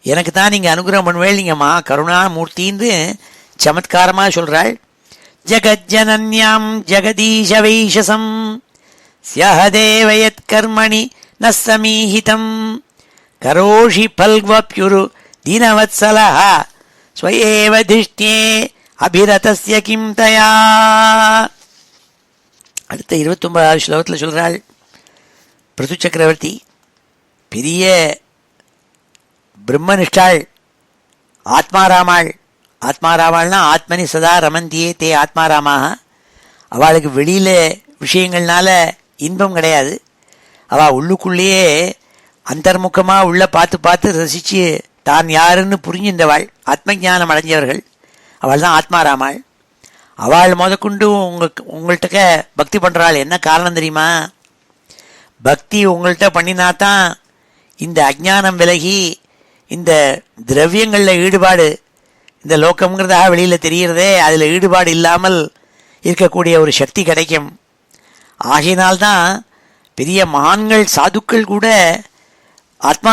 எனக்கு தான் நீங்கள் அனுகிரகம் பண்ணுவேள், நீங்கள் மா கருணாமூர்த்தின்னு சமத்காரமாக சொல்கிறாள். ஜகஜ்ஜனன்யாம் ஜெகதீஷ வைஷசம் ஸ்யஹதேவயத் கர்மணி ந சமீஹிதம் கரோஷி பல்குவப்யுரு தீனவத்சலஹ ஸ்வயேவ திஷ்ணே அபிரதஸ்ய கிம் தயா. அடுத்த 29வது ஸ்லோகத்தில் சொல்கிறாள் பிருது சக்கரவர்த்தி, பெரிய பிரம்மனிஷ்டாள், ஆத்மாராமாள்னா ஆத்மனி சதா ரமந்தியே தே ஆத்மாராமாக. அவளுக்கு வெளியில் விஷயங்கள்னால இன்பம் கிடையாது. அவள் உள்ளுக்குள்ளேயே அந்தர்முகமாக உள்ள பார்த்து ரசித்து தான் யாருன்னு புரிஞ்சின்றவாள், ஆத்ம ஞானம் அடைஞ்சவர்கள். அவள் தான் ஆத்மாராமாள். அவள் முதற்கொண்டு உங்கள்கிட்ட பக்தி பண்ணுறாள். என்ன காரணம் தெரியுமா? பக்தி உங்கள்கிட்ட பண்ணினாதான் இந்த அஜ்ஞானம் விலகி இந்த திரவியங்களில் ஈடுபாடு, இந்த லோகம்ங்கிறதாக வெளியில் தெரிகிறதே, அதில் ஈடுபாடு இல்லாமல் இருக்கக்கூடிய ஒரு சக்தி கிடைக்கும். ஆகையினால்தான் பெரிய மகான்கள் சாதுக்கள் கூட ஆத்மா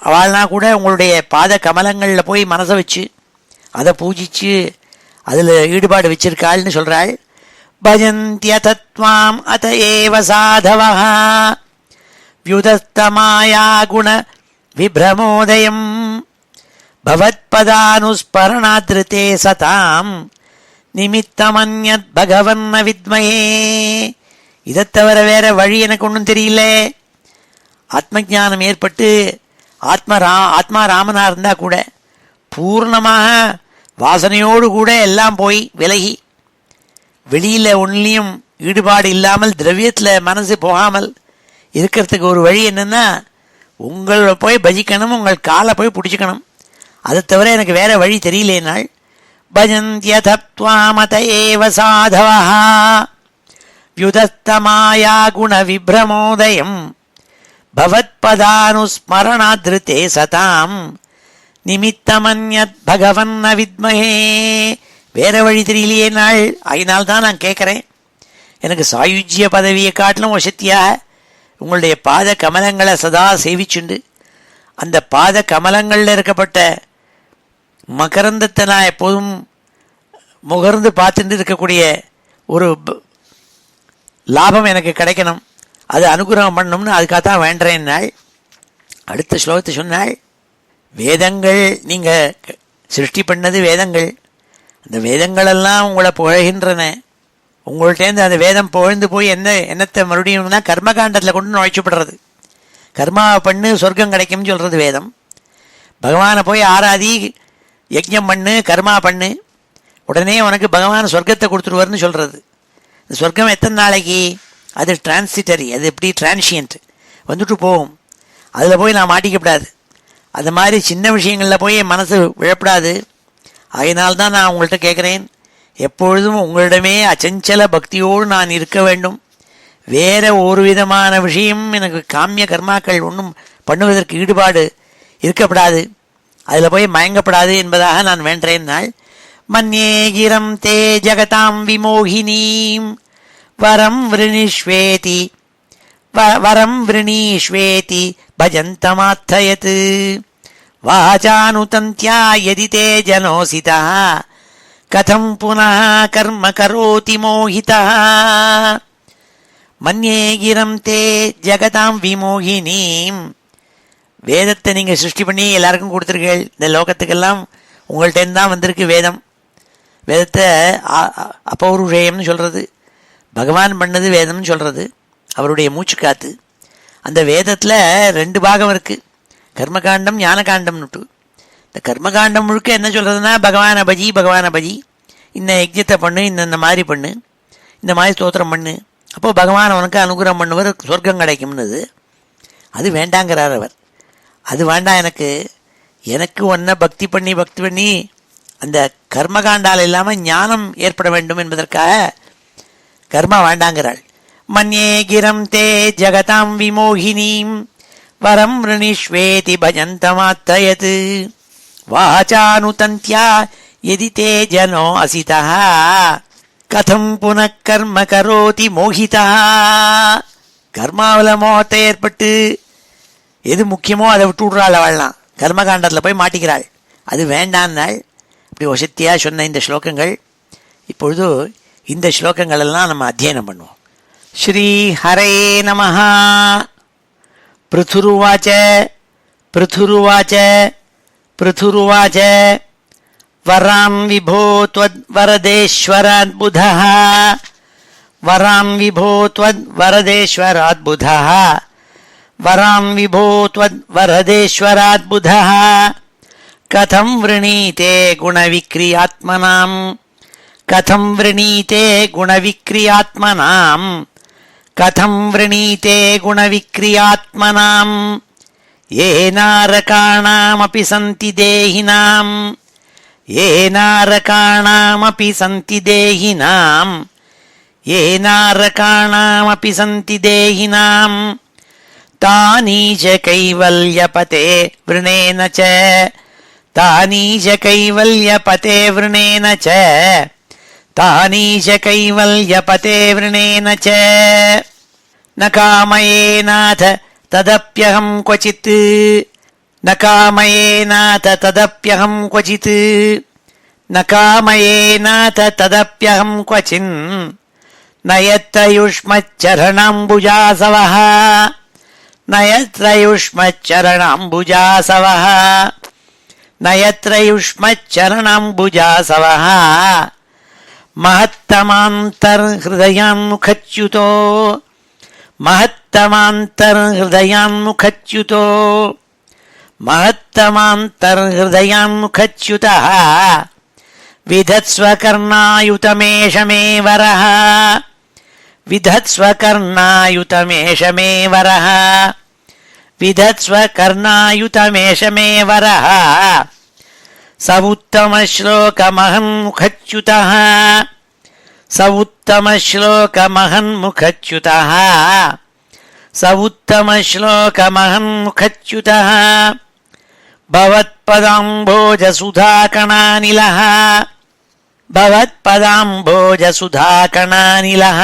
அவள்னா கூட உங்களுடைய பாத கமலங்களில் போய் மனசை வச்சு அதை பூஜிச்சு அதில் ஈடுபாடு வச்சிருக்காள்னு சொல்கிறாள். பஜந்திய தத்வாம் அத ஏவ சாதவஹ வியுதஸ்தமாயா குண விப்ரமோதயம் பவத்பதானுஸ்மரணாத்ருதே சதாம் நிமித்தமன்யத் பகவன்ன வித்மயே. இதை தவிர வேற வழி எனக்கு ஒன்றும் தெரியல. ஆத்ம ஞானம் ஏற்பட்டு ஆத்மா ராமனாக இருந்தால் கூட பூர்ணமாக வாசனையோடு கூட எல்லாம் போய் விலகி வெளியில் ஒன்றிலையும் ஈடுபாடு இல்லாமல் திரவியத்தில் மனசு போகாமல் இருக்கிறதுக்கு ஒரு வழி என்னென்னா, உங்களை போய் பஜிக்கணும், உங்கள் காலை போய் பிடிச்சிக்கணும். அதை தவிர எனக்கு வேற வழி தெரியலேனாள். பஜந்திய தத்வாமத ஏவ சாதவஹ வியுதஸ்தமாயா குண விப்ரமோதயம் பவத்பதானுஸ்மரணாத்ருதே சதாம் நிமித்தமன்யத் பகவன்ன வித்மஹே. வேற வழி தெரியலையே நாள். அதனால்தான் நான் கேட்குறேன், எனக்கு சாயுஜ்ய பதவியை காட்டிலும் வசத்தியாக உங்களுடைய பாத கமலங்களை சதா சேவிச்சுண்டு அந்த பாத கமலங்களில் இருக்கப்பட்ட மகரந்தத்தை நான் எப்போதும் முகர்ந்து பார்த்துட்டு இருக்கக்கூடிய ஒரு லாபம் எனக்கு கிடைக்கணும், அது அனுகிரகம் பண்ணணும்னு அதுக்காகத்தான் வேண்டேன்னாள். அடுத்த ஸ்லோகத்தை சொன்னாள், வேதங்கள் நீங்கள் சிருஷ்டி பண்ணது வேதங்கள், அந்த வேதங்களெல்லாம் உங்களை புகழ்கின்றன. உங்கள்கிட்டேருந்து அந்த வேதம் புகழ்ந்து போய் என்னத்தை மறுபடியும்னா கர்மகாண்டத்தில் கொண்டு நுழைச்சுப்படுறது. கர்மாவை பண்ணு சொர்க்கம் கிடைக்கும்னு சொல்கிறது வேதம். பகவானை போய் ஆராதி யஜ்ஞம் பண்ணு கர்மா பண்ணு உடனே உனக்கு பகவான் சொர்க்கத்தை கொடுத்துருவார்னு சொல்கிறது. இந்த சொர்க்கம் எத்தனை நாளைக்கு? அது டிரான்சிட்டரி, அது எப்படி டிரான்ஷியன்ட், வந்துட்டு போகும். அதில் போய் நான் மாட்டிக்கப்படாது. அது மாதிரி சின்ன விஷயங்களில் போய் என் மனசு விழப்படாது. அதனால்தான் நான் உங்கள்கிட்ட கேட்குறேன், எப்பொழுதும் உங்களிடமே அச்சஞ்சல பக்தியோடு நான் இருக்க வேண்டும். வேற ஒரு விதமான விஷயம் எனக்கு காமிய கர்மாக்கள் ஒன்றும் பண்ணுவதற்கு ஈடுபாடு இருக்கப்படாது, அதில் போய் மயங்கப்படாது என்பதாக நான் வேண்டேன்னாள். மன்யேகிரம் தே ஜகதாம் விமோகினீம் வரம் விருணிஷ்வேதி பஜந்தமாத்தயத் வாசானுதந்த்யா யதி தே ஜனோசிதா கதம் புனः கர்ம கரோதி மோஹிதா. மன்யேகிரம் தே ஜகதாம் விமோகினீம், வேதத்தை நீங்கள் சிருஷ்டி பண்ணி எல்லாருக்கும் கொடுத்துருக்கீள். இந்த லோகத்துக்கெல்லாம் உங்கள்கிட்டேருந்து தான் வந்திருக்கு வேதம். வேதத்தை அபௌருஷேயம்னு சொல்கிறது, பகவான் பண்ணது வேதம்னு சொல்கிறது, அவருடைய மூச்சு காத்து. அந்த வேதத்தில் 2 பாகம் இருக்குது, கர்மகாண்டம் ஞானகாண்டம்னுட்டு. இந்த கர்மகாண்டம் முழுக்க என்ன சொல்கிறதுனா பகவானை பஜி, இந்த யஜ்யத்தை பண்ணு, இந்த மாதிரி பண்ணு, இந்த மாதிரி ஸ்தோத்திரம் பண்ணு, அப்போது பகவான் அவனுக்கு அனுகிரகம் பண்ணுவர், சொர்க்கம் கிடைக்கும்னுது. அது வேண்டாங்கிறார் அவர். அது வேண்டாம், எனக்கு ஒன்றை பக்தி பண்ணி அந்த கர்மகாண்டால் இல்லாமல் ஞானம் ஏற்பட வேண்டும் என்பதற்காக கர்மா வேண்டாங்கிறாள். மன்யேகிரம் தே ஜகதாம் விமோகினீம் வரம் ரிணிஷ்வேதி பஜந்தமாத்தயத் வாசானுதந்த்யா யதி தே ஜனோ அசிதா கதம் புனః கர்ம கரோதி மோஹிதா. கர்மாவில் மோகத்தை ஏற்பட்டு எது முக்கியமோ அதை விட்டு விட்றாள். அவள்லாம் கர்மகாண்டத்தில் போய் மாட்டிக்கிறாள். அது வேண்டான்னாள். இப்படி வசத்தியாக சொன்ன இந்த ஸ்லோகங்கள், இப்பொழுது இந்த ஸ்லோகங்கள் எல்லாம் நம்ம அத்தியனம் பண்ணுவோம். ஸ்ரீ ஹரே நமஹ. பிருதுருவாச்ச வராம் விபோ த்வத்வரதேஸ்வராத் புதः வராம் விபோ த்வத்வரதேஸ்வராத் புதः கதம் விரணீதே குணவிக்ரியாத்மனாம் ஏனாரகாணாமபி சந்தி தேஹினாம் தானீஜ கைவல்யபதே விரணேன ச ந காமயேநாத ததப்யஹம் க்வசித் நயத்ரயுஷ்மச்சரணாம்புஜாசவः மஹத்தமாந்தர்ஹృదயான்முகச்யுதः விதத்ஸ்வகர்ணாயுதமேஷமே வரः சவுத்தமஸ்லோகமஹன்முகச்யுதः பவத்பதாம்போஜசுதாகணாநிலः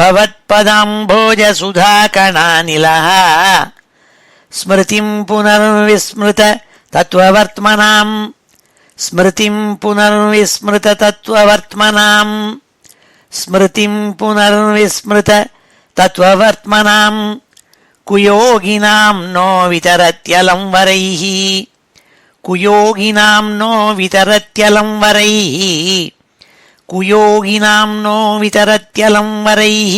भवत्पदाम्भोजसुधाकणानिलः स्मृतिं पुनर्विस्मृत तत्त्ववर्त्मनां स्मृतिं पुनर्विस्मृत तत्त्ववर्त्मनां स्मृतिं पुनर्विस्मृत तत्त्ववर्त्मनां कुयोगिनां नो वितरत्यलं वरैः कुयोगिनां नो वितरत्यलं वरैः कुयोगिनां नो वितरत्यलं वरैः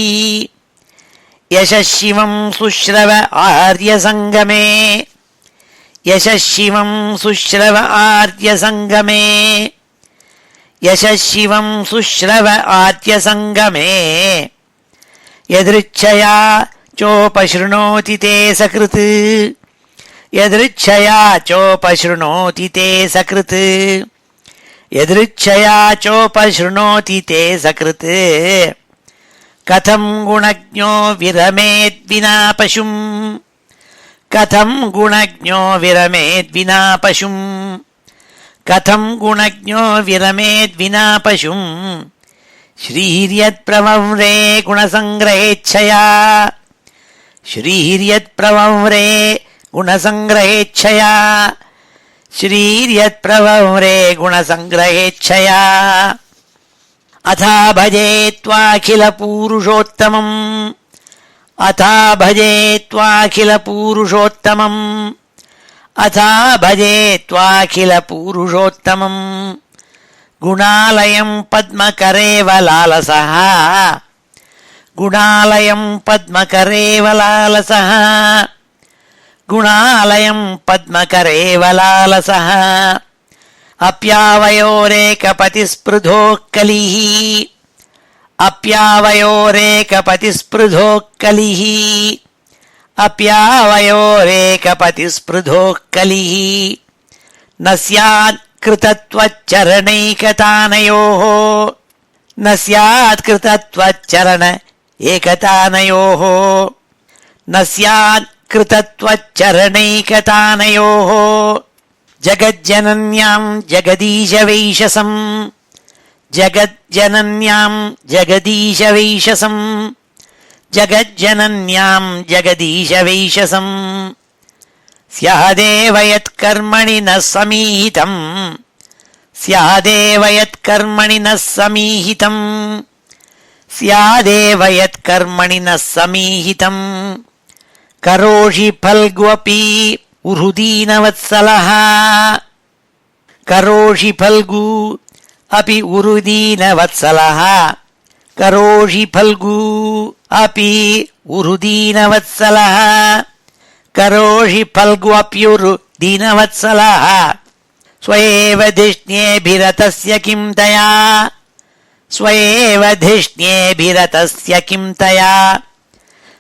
यशशिवं शुश्रव आर्यसङ्गमे यशशिवं शुश्रव आर्यसङ्गमे यशशिवं शुश्रव आर्यसङ्गमे यदृच्छया चोपशृणोति ते सकृत् यदृच्छया चोपशृणोति ते सकृत् यदृच्छया चोपशृणोति ते सकृत् कथं गुणज्ञो विरमेद्विना पशुं कथं गुणज्ञो विरमेद्विना पशुं कथं गुणज्ञो विरमेद्विना पशुं श्रीर्यत्प्रवव्रे गुणसङ्ग्रहेच्छया श्रीर्यत्प्रवव्रे गुणसङ्ग्रहेच्छया श्रीर्यत्प्रवव्रे गुणसङ्ग्रहेच्छया अथा भजे त्वाखिलपूरुषोत्तमम् अथा भजे त्वाखिलपूरुषोत्तमम् अथा भजे त्वाखिलपूरुषोत्तमम् गुणालयं पद्मकरेव लालसः गुणालयं पद्मकरेव लालसः गुणालयं पद्मकरेव लालसः अप्यावयोरेकपतिस्पृधोः कलिः अप्यावयोरेकपतिस्पृधोः कलिः अप्यावयोरेकपतिस्पृधोः कलिः न स्यात् कृतत्वच्चरणैकतानयोः न स्यात् कृतत्वच्चरण एकतानयोः न स्यात् कृतत्वच्चरणैकतानयोः जगज्जनन्यां जगदीशवैशसं जगज्जनन्यां जगदीशवैशसं जगज्जनन्यां जगदीशवैशसं स्यादेव यत्कर्मणि न समीहितं स्यादेव यत्कर्मणि न समीहितं स्यादेव यत्कर्मणि न समीहितं करोषि फल्ग्वपि उरुदीनवत्सलः करोषि फल्गु अपि उरुदीनवत्सलः करोषि फल्गु अपि उरुदीनवत्सलः करोषि फल्ग्वप्युरुदीनवत्सलः स्वयेव धिष्ण्येभिरतस्य किं तया स्वयेव धिष्ण्येभिरतस्य किं तया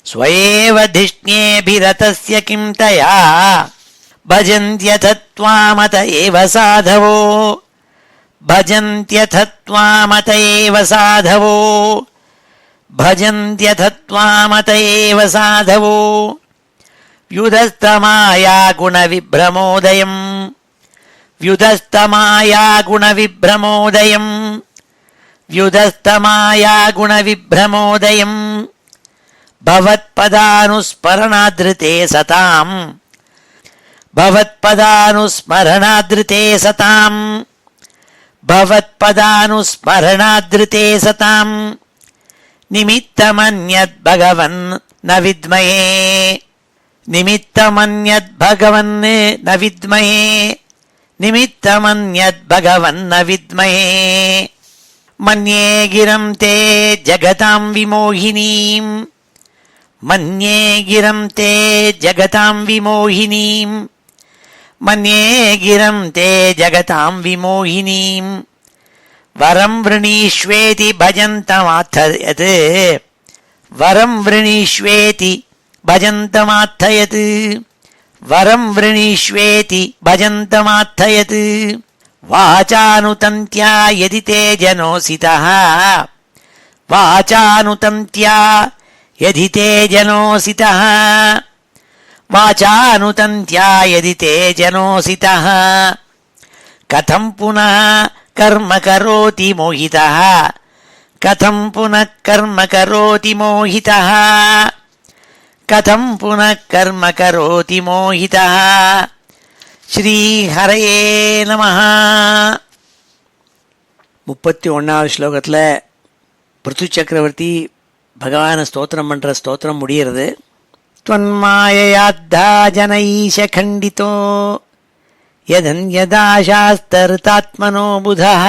स्वयेव धिष्ण्येभिरतस्य किं तया भजन्त्यथ त्वामत एव साधवो भजन्त्यथ त्वामत एव साधवो भजन्त्यथ त्वामत एव साधवो व्युधस्तमाया गुणविभ्रमोदयम् व्युधस्तमाया गुणविभ्रमोदयम् व्युधस्तमाया गुणविभ्रमोदयम् भवत्पदानुस्मरणादृते सताम् भवत्पदानुस्मरणादृते सताम् भवत्पदानुस्मरणादृते सताम् निमित्तमन्यद्भगवन् न विद्महे निमित्तमन्यद्भगवन् न विद्महे निमित्तमन्यद्भगवन् न विद्महे मन्ये गिरं ते जगतां विमोहिनीम् मन्ये गिरं ते जगतां विमोहिनीम् मन्ये गिरं ते जगतां विमोहिनीम् वरं वृणीष्वेति भजन्तमार्थयत् वरं वृणीष्वेति भजन्तमार्थयत् वरं वृणीष्वेति भजन्तमार्थयत् वाचानुतन्त्या यदि ते जनोसितः वाचानुतन्त्या यदि ते जनोसितः वाचानुतन्त्या यदि ते जनोसितः कथं पुनः कर्म करोति मोहितः கதம் புனः கர்ம கரோதி மோஹிதः கதம் புனः கர்ம கரோதி மோஹிதः. ஸ்ரீஹரயே நமஹ. 31வது ஸ்லோகத்தில் பிருத்து சக்கரவர்த்தி பகவானை ஸ்தோத்திரம் பண்ணுற ஸ்தோத்திரம் முடிகிறது. त्वन्माययाद्धा जनैश खण्डितो यदन्यदाशास्तर्तात्मनो बुधः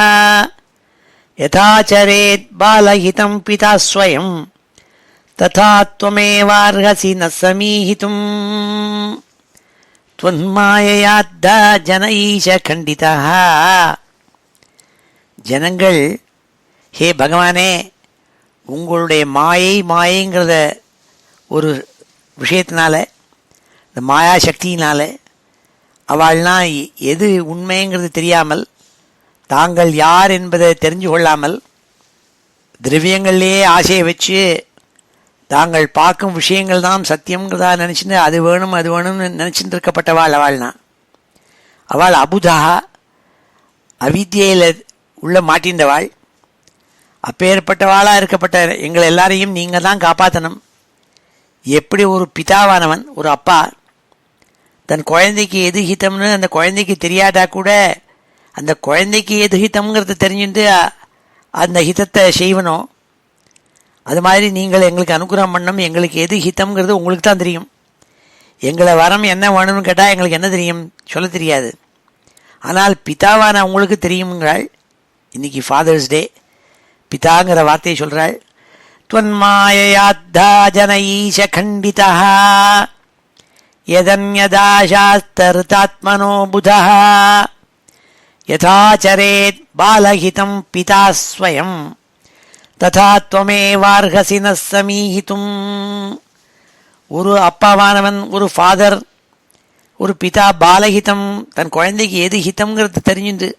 यथाचरेत् बालहितं पिता स्वयं तथा त्वमेवार्हसि न समीहितुम्. त्वन्माययाद्धा जनैश खण्डितः. ஜனங்கள், ஹே பகவானே, உங்களுடைய மாயைங்கிறத ஒரு விஷயத்தினால, இந்த மாயாசக்தியினால அவள்லாம் எது உண்மைங்கிறது தெரியாமல், தாங்கள் யார் என்பதை தெரிஞ்சு கொள்ளாமல், திரவியங்கள்லேயே ஆசையை வச்சு தாங்கள் பார்க்கும் விஷயங்கள் தான் சத்தியங்கிறதா நினச்சிட்டு அது வேணும் அது வேணும்னு நினச்சிட்டு இருக்கப்பட்டவாள் அவள்னா. அவள் அபுதா, அவித்தியில் உள்ள மாட்டின்றவாள். அப்பேற்பட்டவாளாக இருக்கப்பட்ட எங்களை எல்லாரையும் நீங்கள் தான் காப்பாற்றணும். எப்படி ஒரு பிதாவானவன், ஒரு அப்பா தன் குழந்தைக்கு எது ஹிதம்னு அந்த குழந்தைக்கு தெரியாட்டா கூட அந்த குழந்தைக்கு எது ஹிதம்ங்கிறத தெரிஞ்சுட்டு அந்த ஹிதத்தை செய்வனோ, அது மாதிரி நீங்கள் எங்களுக்கு அனுகிரகம் பண்ணணும். எங்களுக்கு எது ஹிதம்ங்கிறது உங்களுக்கு தான் தெரியும். எங்களை வரம் என்ன வேணும்னு கேட்டால் எங்களுக்கு என்ன தெரியும், சொல்ல தெரியாது. ஆனால் பிதாவான உங்களுக்கு தெரியுங்கிறாள். இன்னைக்கு ஃபாதர்ஸ் டே, பிதாங்கிற வார்த்தையை சொல்கிறாள். त्वन्माययाद्धा जनैश खण्डितः यदन्यदाशास्तर्तात्मनो बुधः यथाचरेत् बालहितं पिता स्वयं तथा त्वमेवार्हसि न समीहितुम्. ஒரு அப்பாவானவன், ஒரு ஃபாதர், ஒரு பிதா பாலஹிதம், தன் குழந்தைக்கு எது ஹிதம்ங்கிறது தெரிஞ்சுது.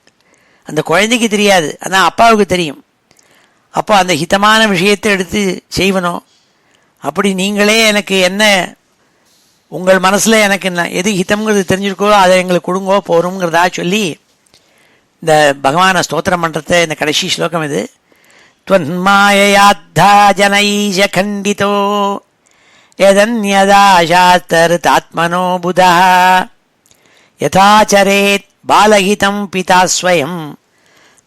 அந்த குழந்தைக்கு தெரியாது, ஆனால் அப்பாவுக்கு தெரியும். அப்போ அந்த ஹிதமான விஷயத்தை எடுத்து செய்வனும். அப்படி நீங்களே எனக்கு என்ன உங்கள் மனசில் எனக்கு என்ன எது ஹிதம்ங்கிறது தெரிஞ்சிருக்கோ அதை எங்களுக்கு கொடுங்கோ போகிறோங்கிறதா சொல்லி இந்த பகவானை ஸ்தோத்திரம் பண்ணுறத இந்த கடைசி ஸ்லோகம் இது. त्वन्माययाद्धा जनैश खण्डितो यदन्यदाशास्तर्तात्मनो बुधः यथाचरेत् बालहितं पिता स्वयं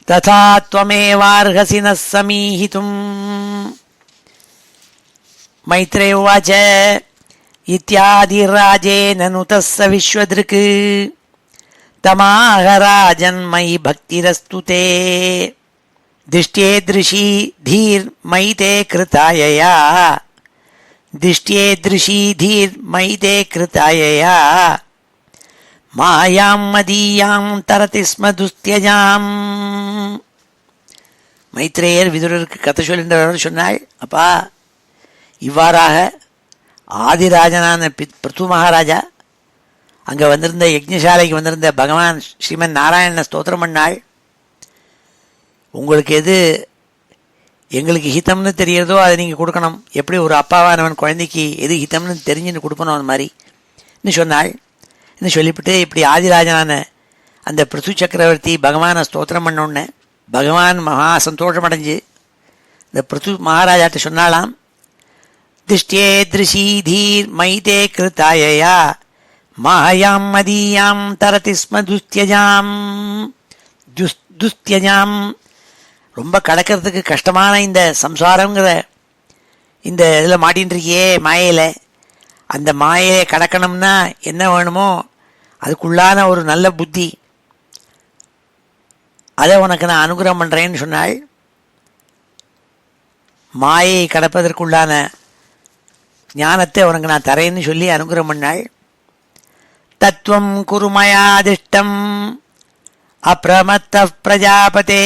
तथा त्वमेवार्हसि न समीहितुम्. मैत्रेय उवाच इत्यादिराजेन नुतः स विश्वदृक् तमाह राजन्मयि भक्तिरस्तु ते दिष्ट्येदृशी धीर्मयि कृतायया दिष्ट्येदृशी धीर्मयि कृतायया மாயாம் மதீயாம் தரதி ஸ்ம துஸ்தியஜாம். மைத்ரேயர் விதுரருக்கு கதை சொல்கின்றவர் சொன்னாள், அப்பா, இவ்வாறாக ஆதிராஜனான பிருத்து மகாராஜா அங்கே வந்திருந்த யஜ்ஞசாலைக்கு வந்திருந்த பகவான் ஸ்ரீமன் நாராயணனை ஸ்தோத்திரம் பண்ணாள். உங்களுக்கு எது எங்களுக்கு ஹிதம்னு தெரியறதோ அதை நீங்கள் கொடுக்கணும். எப்படி ஒரு அப்பாவானவன் குழந்தைக்கு எது ஹிதம்னு தெரிஞ்சுன்னு கொடுக்கணும், அந்த மாதிரின்னு சொன்னாள். இன்னும் சொல்லிவிட்டு இப்படி ஆதிராஜனான அந்த பிருத்து சக்கரவர்த்தி பகவானை ஸ்தோத்திரம் பண்ணோன்னு பகவான் மகா சந்தோஷம் அடைஞ்சு இந்த பிருத்து மகாராஜாட்ட சொன்னாலாம், திஷ்டே திருஷி தீர் மைதே கிருத்தாயயா மாயாம் மதீயாம் தரதி ஸ்ம துஸ்தியஜாம். துஸ்தியஜாம் ரொம்ப கடக்கிறதுக்கு கஷ்டமான இந்த சம்சாரங்கிற இந்த இதில் மாட்டின்னு இருக்கியே மாயையில், அந்த மாயையை கடக்கணும்னா என்ன வேணுமோ அதுக்குள்ளான ஒரு நல்ல புத்தி, அதை உனக்கு நான் அனுகிரகம் பண்ணுறேன்னு சொன்னாள். மாயை கடப்பதற்குள்ளான ஞானத்தை உனக்கு நான் தரேன்னு சொல்லி அனுகிரகம் பண்ணாள். தத்துவம் குருமயாதிஷ்டம் அப்ரமத்த பிரஜாபதே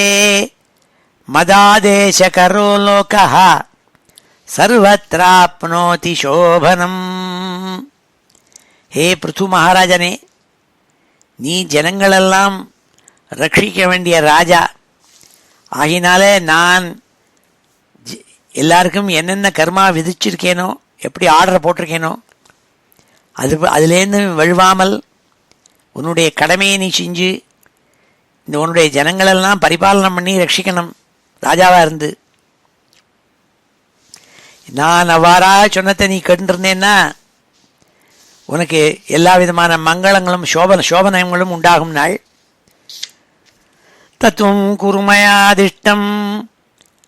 மதாதேசகரோ லோகः சர்வத்ராப்னோதி சோபனம். ஹே பிருத்து மகாராஜனே, நீ ஜனங்களெல்லாம் ரட்சிக்க வேண்டிய ராஜா ஆகினாலே நான் எல்லாருக்கும் என்னென்ன கர்மா விதிச்சிருக்கேனோ, எப்படி ஆர்டர் போட்டிருக்கேனோ அதுலேருந்து வழுவாமல் உன்னுடைய கடமையை நீ செஞ்சு இந்த உன்னுடைய ஜனங்களெல்லாம் பரிபாலனம் பண்ணி ரட்சிக்கணும் ராஜாவாக இருந்து. நான் அவ்வாறாக சொன்னதை நீ கேட்டிருந்தேன்னா உனக்கு எல்லா விதமான மங்களங்களும் சோபனங்களும் உண்டாகும் நாள். தத்துவம் குருமயாதிஷ்டம்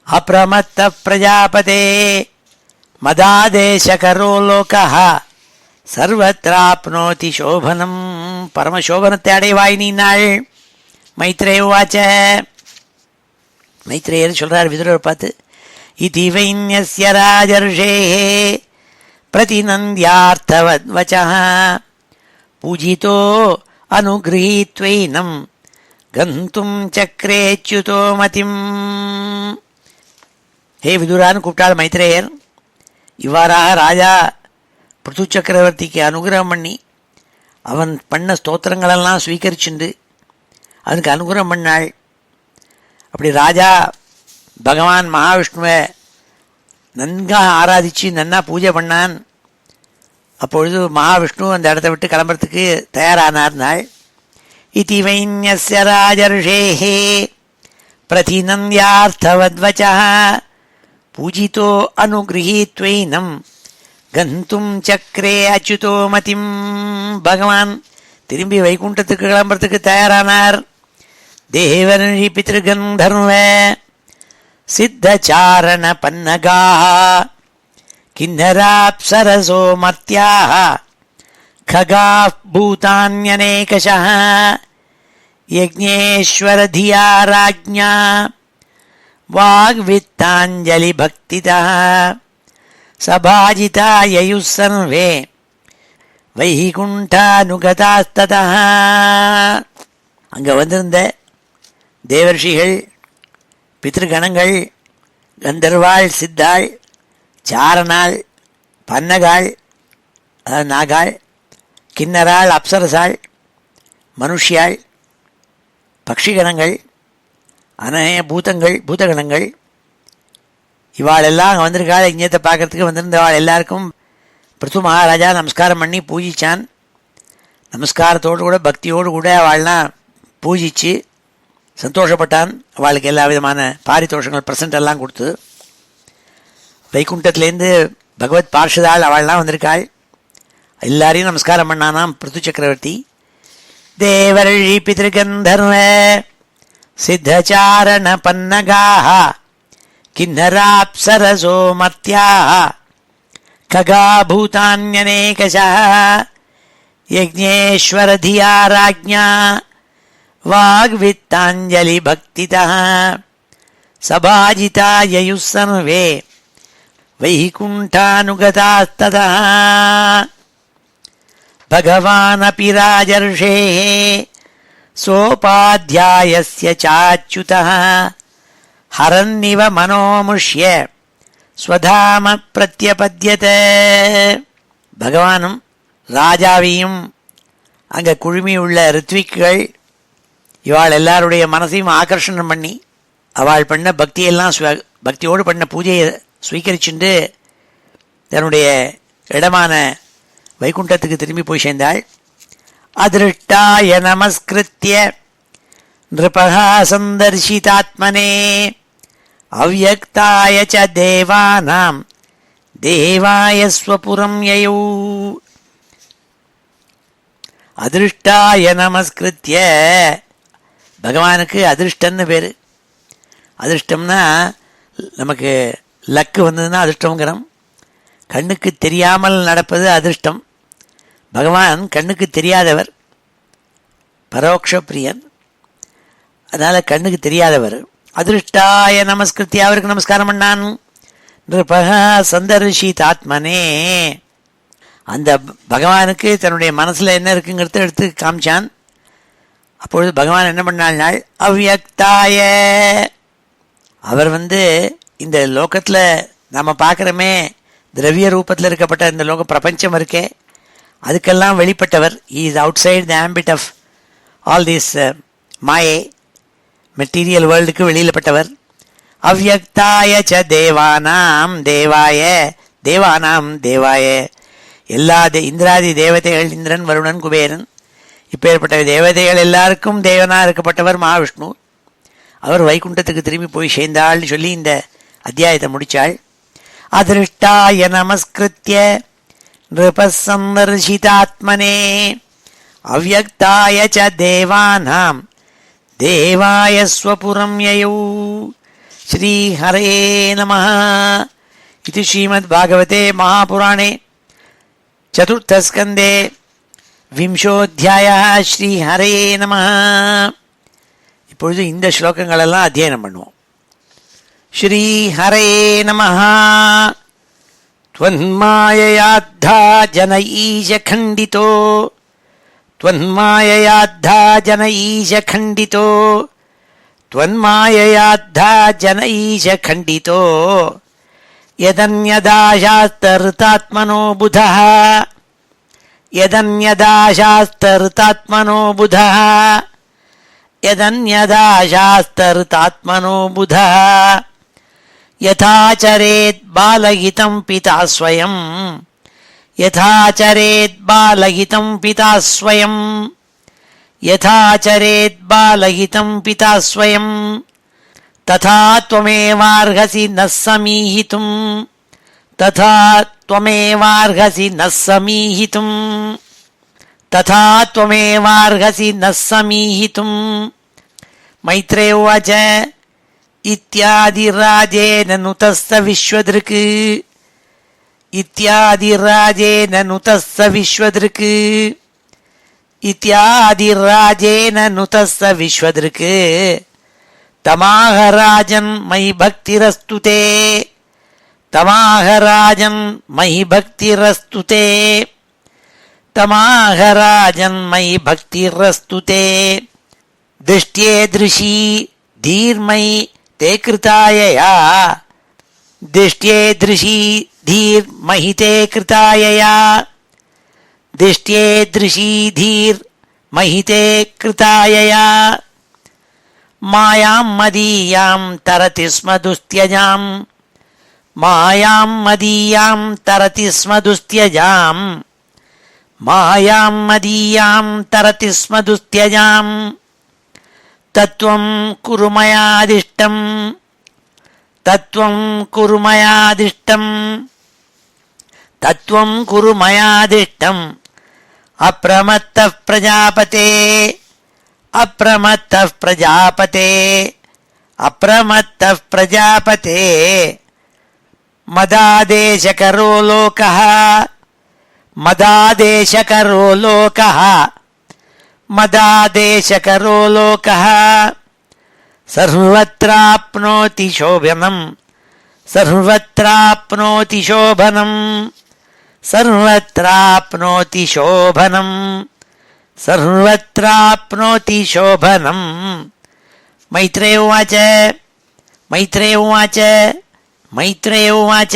அப்ரமத்த பிரஜாபதே மதாதேசகரோ லோகः சர்வத்ராப்னோதி சோபனம். பரமசோபனத்தை அடைவாய் நீ நாள். மைத்ரேய வாச்ச. மைத்ரேயர் சொல்றார் விதுரர் பார்த்து, இதி வைன்யஸ்ய ராஜர்ஷேः பிரதிநந்தியார்த்தவத்வசः பூஜிதோ அனுகிரஹீத்வைனம் கந்தும் சக்ரேச்யுதோ மதிம். ஹே விதுரான்னு கூப்பிட்டாள் மைத்ரேயர். இவ்வாறாக ராஜா பிருது சக்கரவர்த்திக்கு அனுகிரகம் பண்ணி அவன் பண்ண ஸ்தோத்திரங்களெல்லாம் ஸ்வீகரிச்சுண்டு அவனுக்கு அனுகிரகம் பண்ணாள். அப்படி ராஜா பகவான் மகாவிஷ்ணுவை நன்காக ஆராதிச்சு நன்னா பூஜை பண்ணான். அப்பொழுது மகாவிஷ்ணு அந்த இடத்த விட்டு கிளம்புறதுக்கு தயாரானார் நாள். இதி வைன்யஸ்ய ராஜர்ஷேः பிரதிநந்தியார்த்தவத்வசः பூஜிதோ அனுகிரஹீத்வைனம் கந்தும் சக்ரே அச்சுதோ மதிம். பகவான் திரும்பி வைகுண்டத்துக்கு கிளம்புறதுக்கு தயாரானார். தேவர்ஷி பித்ருகந்தர்வ சித்தசாரண பன்னகாः கின்னராப்சரசோ மர்த்யாः खगाः भूतान्यनेकशः यज्ञेश्वर धिया राज्ञा वाग्वित्ताञ्जलिभक्तितः सभाजिता ययुः सर्वे வைகுண்டானுகதாஸ்ததः. அங்கே வந்திருந்த தேவர்ஷிகள், பித்ருகணங்கள், கந்தர்வாள், சித்தாள், சாரணாள், பன்னகாள் அதாவது நாகாள், கிண்ணறாள், அப்சரசாள், மனுஷியாள், பக்ஷிகணங்கள், அநேக பூதகணங்கள் இவாளெல்லாம் அங்கே வந்திருக்காள். இங்கேத்தை பார்க்கறதுக்கு வந்திருந்தவாள் எல்லாருக்கும் பிருத்து மகாராஜா நமஸ்காரம் பண்ணி பூஜிச்சான். நமஸ்காரத்தோடு கூட பக்தியோடு கூட அவள்லாம் பூஜிச்சு சந்தோஷப்பட்டான். அவளுக்கு எல்லா விதமான பாரிதோஷங்கள் பிரசன்ட் எல்லாம் கொடுத்து வைகுண்டத்துலேருந்து பகவத் பார்ஷதாள் அவள்லாம் வந்திருக்காள். எல்லாரையும் நமஸ்காரம் பண்ணானாம் பிருத்து சக்கரவர்த்தி. தேவர்ஷி பித்ருகந்தர்வ சித்தசாரண பன்னகாः கின்னராப்சரசோ மர்த்யாः खगा भूतान्यनेकशः यज्ञेश्वर धिया राज्ञा वाग्वित्ताञ्जलिभक्तितः सभाजिता ययुः सर्वे वैकुण्ठानुगतास्ततः. भगवानपि राजर्षेः सोपाध्यायस्य चाच्युतः हरन्निव मनोमुष्य ஸ்வதாம பிரத்யபத்யத. பகவானும் ராஜாவையும் அங்கே குழுமியுள்ள ரித்விக்குகள் இவாள் எல்லாருடைய மனசையும் ஆகர்ஷணம் பண்ணி அவள் பண்ண பக்தியெல்லாம் பக்தியோடு பண்ண பூஜையை ஸ்வீகரிச்சுண்டு தன்னுடைய இடமான வைகுண்டத்துக்கு திரும்பி போய் சேர்ந்தாள். அதிருஷ்டாய நமஸ்கிருத்ய நிருபகா சந்தர்ஷிதாத்மனே அவ்யக்தாய ச தேவானாம் தேவாய ஸ்வபுரம் யயௌ. அதிருஷ்டாய நமஸ்கிருத்ய, பகவானுக்கு அதிருஷ்டன்னு பேர். அதிருஷ்டம்னா நமக்கு லக்கு வந்ததுன்னா அதிர்ஷ்டங்கிறோம். கண்ணுக்கு தெரியாமல் நடப்பது அதிர்ஷ்டம். பகவான் கண்ணுக்கு தெரியாதவர், பரோக்ஷ பிரியன், அதனால் கண்ணுக்கு தெரியாதவர். அதிருஷ்டாய நமஸ்கிருத்திய, அவருக்கு நமஸ்காரம் பண்ணான். நிருபகா சந்தர்ஷிதாத்மனே, அந்த பகவானுக்கு தன்னுடைய மனசில் என்ன இருக்குங்கிறத எடுத்து காமிச்சான். அப்பொழுது பகவான் என்ன பண்ணாள், அவ்யக்தாய, அவர் இந்த லோகத்தில் நம்ம பார்க்குறோமே திரவிய ரூபத்தில் இருக்கப்பட்ட இந்த லோக பிரபஞ்சம் இருக்கே அதுக்கெல்லாம் வெளிப்பட்டவர். He is outside the ambit of all this maya, material வேர்ல்டுக்கு வெளியில்பட்டவர். அவ்யக்தாய ச தேவானாம் தேவாய, தேவானாம் தேவாய, எல்லா இந்திராதி தேவதைகள், இந்திரன், வருணன், குபேரன், இப்பேற்பட்ட தேவதைகள் எல்லாருக்கும் தேவனாக இருக்கப்பட்டவர் மகாவிஷ்ணு. அவர் வைகுண்டத்துக்கு திரும்பி போய் சேர்ந்தாள்னு சொல்லி இந்த அத்தியாயத்தை முடித்தாள். ಅದೃಷ್ಟಾಯ ನಮಸ್ಕೃತ್ಯ ನೃಪಃ ಸಂದರ್ಶಿತಾತ್ಮನೇ ಅವ್ಯಕ್ತಾಯ ಚ ದೇವಾನಾಂ ದೇವಾಯ ಸ್ವಪುರಂ ಯಯೌ. ಶ್ರೀ ಹರೇ ನಮಃ. ಇದು ಶ್ರೀಮದ್ಭಾಗವತೆ ಮಹಾಪುರಾಣೆ ಚತುರ್ಥಸ್ಕಂದೆ விம்சோத்தியாய. ஸ்ரீ ஹரே நமः. இப்பொழுது இந்த ஸ்லோகங்களெல்லாம் அத்தியனம் பண்ணுவோம். ஸ்ரீ ஹரே நமः. த்வன்மாயயாத்தா ஜன ஈஷ கண்டிதோ த்வன்மாயயாத்தா ஜன ஈஷ கண்டிதோ த்வன்மாயயாத்தா ஜன ஈஷ கண்டிதோ யதன்யதாசாஸ்தருதாத்மனோ புதः யதன்யதாசாஸ்தருதாத்மனோ புதः யதன்யதாசாஸ்தருதாத்மனோ புதः யதாச்சரேத் பாலகிதம் பிதா ஸ்வயம் யதாச்சரேத் பாலகிதம் பிதா ஸ்வயம் யதாச்சரேத் பாலகிதம் பிதா ஸ்வயம் ததா த்வமேவார்ஹசி ந சமீஹிதும் ததா த்வமேவார்ஹசி ந சமீஹிதும் ததா த்வமேவார்ஹசி ந சமீஹிதும். மைத்ரேய உவாச இத்யாதிராஜேன நுதஸ்ஸ விஸ்வத்ருக் இத்யாதிராஜேன நுதஸ்ஸ விஸ்வத்ருக் இத்யாதிராஜேன நுதஸ்ஸ விஸ்வத்ருக் தமாஹராஜன் மயி பக்திரஸ்து தே தமாஹராஜன் மயி பக்திரஸ்து தே தமாஹராஜன் மயி பக்திரஸ்து தே திருஷ்ட்யேத்ருஷி தீர்மயி தே கிருதாயயா திருஷ்ட்யேத்ருஷி தீர்மயி தே கிருதாயயா திருஷ்ட்யேத்ருஷி தீர்மயி தே கிருதாயயா மாயாம் மதீயாம் தரதி ஸ்ம துஸ்த்யஜாம் மாயாம் மதீயாம் தரதி ஸ்ம துஸ்த்யஜாம் மாயாம் மதீயாம் தரதி ஸ்ம துஸ்த்யஜாம் தத்வம் குரு மயாதிஷ்டம் தத்வம் குரு மயாதிஷ்டம் தத்வம் குரு மயாதிஷ்டம் அப்ரமத்தः பிரஜாபதே அப்ரமத்தः பிரஜாபதே அப்ரமத்தः பிரஜாபதே மதாதேசகரோ லோகः மதாதேசகரோ லோகः மதாதேசகரோ லோகः சர்வத்ராப்னோதி சோபனம் சர்வத்ராப்னோதி சோபனம் சர்வத்ராப்னோதி சோபனம் சர்வத்ராப்னோதி சோபனம். மைத்ரேய உவாச மைத்ரேய உவாச மைத்ரேய உவாச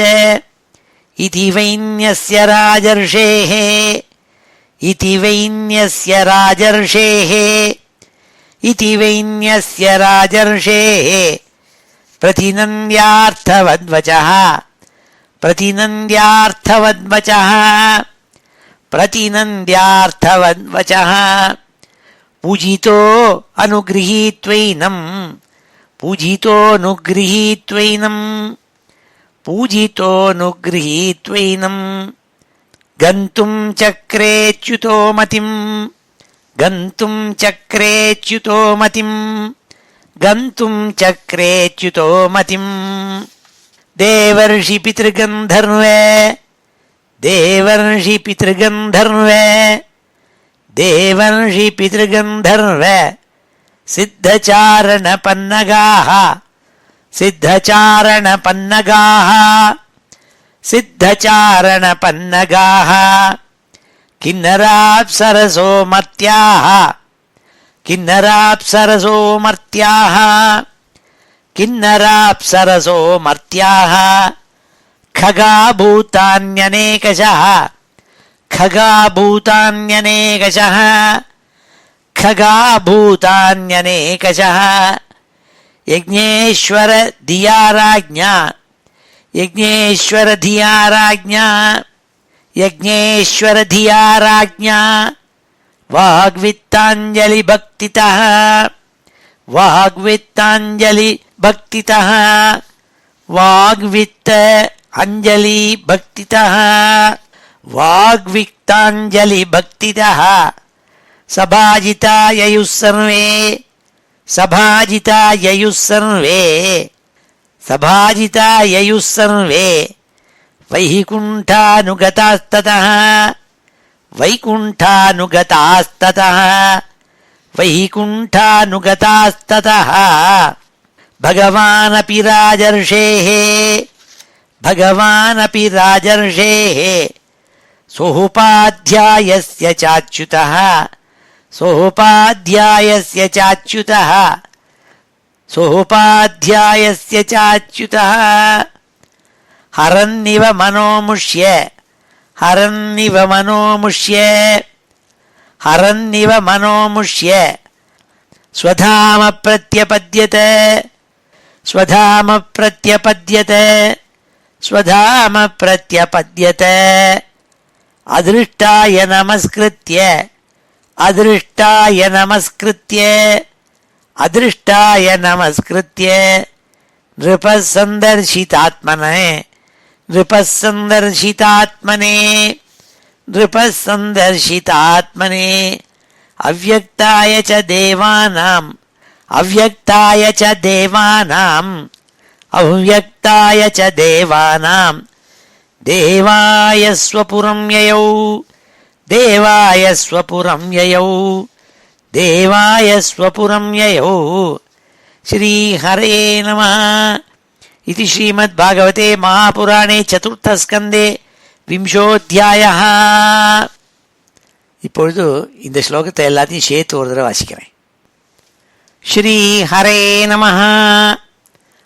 இதி வைன்யஸ்ய ராஜர்ஷேः இதி வைன்யஸ்ய ராஜர்ஷேः இதி வைன்யஸ்ய ராஜர்ஷேः பிரதிநந்த்யார்த்தவத்வசः பிரதிநந்த்யார்த்தவத்வசः பிரதிநந்த்யார்த்தவத்வசः பூஜிதோ அனுகிரஹீத்வைனம் பூஜிதோனுகிரஹீத்வைனம் பூஜிதோனுகிரஹீத்வைனம் கந்தும் சக்ரேச்யுதோ மதிம் கந்தும் சக்ரேச்யுதோ மதிம் கந்தும் சக்ரேச்யுதோ மதிம். தேவர்ஷி பித்ருகந்தர்வ தேவர்ஷி பித்ருகந்தர்வ தேவர்ஷி பித்ருகந்தர்வ சித்தசாரண பன்னகாः சித்தசாரண பன்னகாः சித்தசாரண பன்னகாः கின்னராப்சரசோ மர்த்யாः கின்னராப்சரசோ மர்த்யாः கின்னராப்சரசோ மர்த்யாः खगाभूतान्यनेकशः खगाभूतान्यनेकशः खगाभूतान्यनेकशः यज्ञेश्वर धियाराज्ञा यज्ञेश्वर धियाराज्ञा यज्ञेश्वर धियाराज्ञा वाग्वित्ताञ्जलि भक्तितः वाग्वित्ताञ्जलि भक्तितः वाग्वित्त அஞ்சலி பக்திதः வாக்விக்தாஞ்சலி பக்திதः சபாஜிதா யயுः சர்வே சபாஜிதா யயுः சர்வே சபாஜிதா யயுः சர்வே வைகுண்டானுகதாஸ்ததः வைகுண்டானுகதாஸ்ததः வைகுண்டானுகதாஸ்ததः பகவானபி ராஜர்ஷேः பகவானபி ராஜர்ஷேः சோபாத்யாயஸ்ய சாச்யுதः சோபாத்யாயஸ்ய சாச்யுதः சோபாத்யாயஸ்ய சாச்யுதः ஹரன்னிவ மனோமுஷ்ய ஹரன்னிவ மனோமுஷ்ய ஹரன்னிவ மனோமுஷ்ய ஸ்வதாம பிரத்யபத்யத ஸ்வதாம பிரத்யபத்யத ஸ்வதாம பிரத்யபத்யத அதிருஷ்டாய நமஸ்கிருத்ய அதிருஷ்டாய நமஸ்கிருத்ய அதிருஷ்டாய நமஸ்கிருத்ய நிருபசந்தர்ஷிதாத்மனே நிருபசந்தர்ஷிதாத்மனே நிருபசந்தர்ஷிதாத்மனே அவ்யக்தாய ச தேவானாம் அவ்யக்தாய ச தேவானாம் அவ்யக்தாய ச தேவானாம் தேவாய ஸ்வபுரம் யயௌ தேவாய ஸ்வபுரம் யயௌ தேவாய ஸ்வபுரம் யயௌ ஸ்ரீ ஹரே நமः. இது ஸ்ரீமத் பாகவதே மகாபுராணே சதுர்த்த ஸ்கந்தே விம்சோத்யாயः. இப்பொழுது இந்த ஸ்லோகத்தை எல்லாத்தையும் சேர்த்து ஒரு தடவை வாசிக்கிறேன். ஸ்ரீ ஹரே நமः.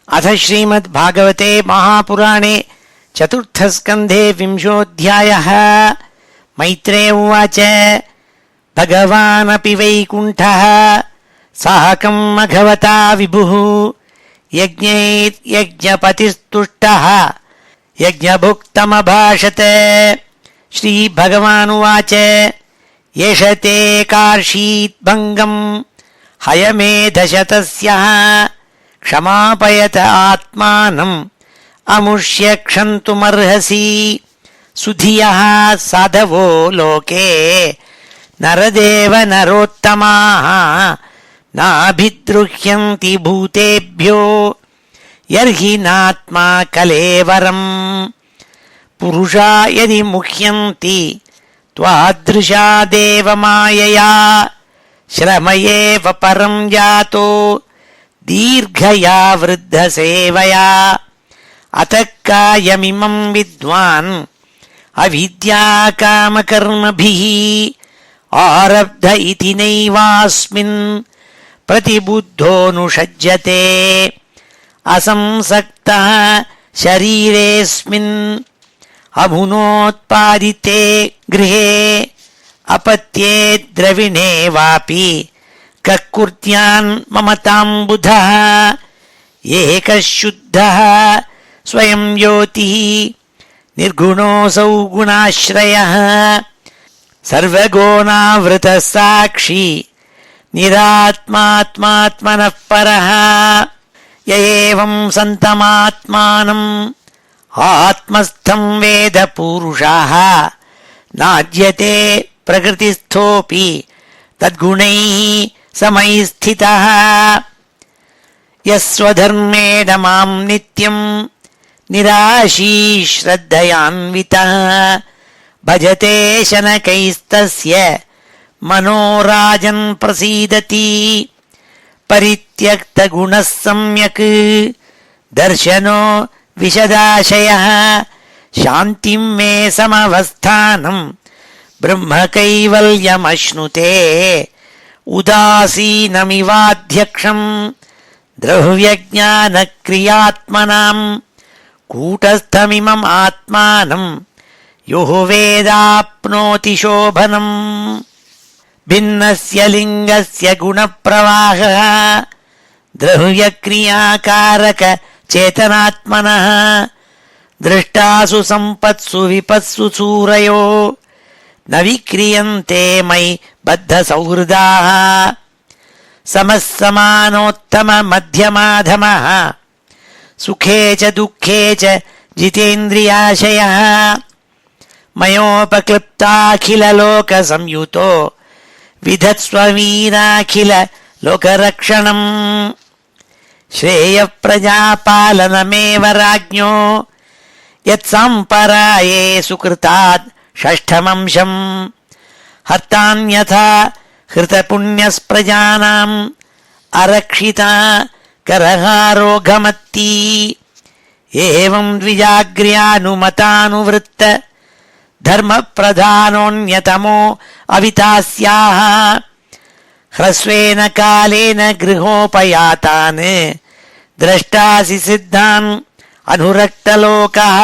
அத ஸ்ரீமத் பாகவதே மகாபுராணே சதுர்த்த ஸ்கந்தே விம்சோத்யாயः. மைத்ரேய உவாச்ச பகவானபி வைகுண்டः சாகம் மகவதா விபுः யஜ்ஞபதிஸ்துஷ்டः யஜ்ஞபுக்தமபாஷத. ஸ்ரீ பகவானுவாச்ச ஏஷ தே கார்ஷீத் பங்கம் ஹயமேதசதஸ்யः க்ஷமாபயத ஆத்மானம் அமுஷ்ய க்ஷந்துமர்ஹசி. சுதியः சாதவோ லோகே நரதேவ நரோத்தமாः நாபித்ருஹ்யந்தி பூதேப்யோ யர்ஹி நாத்மா கலேவரம். புருஷா யதி முஹ்யந்தி த்வாத்ருஷா தேவமாயயா ஸ்ரமயேவ பரம் யாதோ தீர்ഘயா விருத்த சேவயா. அதக்காயமிமம் வித்வான் அவித்யா காமகர்மபிः ஆரப்த இதி நைவாஸ்மின் பிரதிபுத்தோனுஷஜ்யதே. அசம்சக்தः ஷரீரேஸ்மின் அமுனோத்பாதிதே கிருஹே அபத்யே த்ரவிணே வாபி கக்குர்த்யான் மமதாம்புதः ஏகः சுத்தः ஸ்வயம் யோதிः நிர்குணோऽசௌ குணாஸ்ரயः சர்வகுணாவ்ருதः சாட்சி நிராத்மாத்மாத்மனः பரः. ய ஏவம் சந்தமாத்மானம் ஆத்மஸ்தம் வேத பூருஷாः நாஜ்யதே பிரகிருதிஸ்தோபி தத்குணைः சமயி ஸ்திதः. யஸ்வதர்மேண மாம் நித்யம் நிராஷீ ஸ்ரத்தயான்விதः பஜதே சனகைஸ்தஸ்ய மனோராஜன் பிரசீததி. பரித்யக்த குணः சம்யக் தர்சனோ விஷதாசயः சாந்திம் மே சமவஸ்தானம் பிரம்ம கைவல்யமஷ்ணுதே. உதாசீனமிவாத்யக்ஷம் திரவ்யஜ்ஞான கிரியாத்மனாம் கூட்டஸ்தமிமம் ஆத்மானம் யோ வேதாப்னோதி சோபனம். भिन्नस्य लिङ्गस्य गुणप्रवाहः द्रव्यक्रियाकारक चेतनात्मनः दृष्टासु सम्पत्सु विपत्सु सूरयो न विक्रियन्ते मयि बद्धसौहृदाः. समः समानोत्तम मध्यमाधमः सुखे च दुःखे च जितेन्द्रियाशयः मयोपक्लिप्ताखिललोकसंयुतो विधत्स्ववीराखिललोकरक्षणम् श्रेयःप्रजापालनमेव राज्ञो यत्सम्पराये सुकृतात् षष्ठमंशम् हर्तान्यथा हृतपुण्यस्प्रजानाम् अरक्षिता करहारोघमत्ती एवं द्विजाग्र्यानुमतानुवृत्त धर्मप्रधानोऽन्यतमो अवितास्याः ह्रस्वेन कालेन गृहोपयातान् द्रष्टासि सिद्धान् अनुरक्तलोकः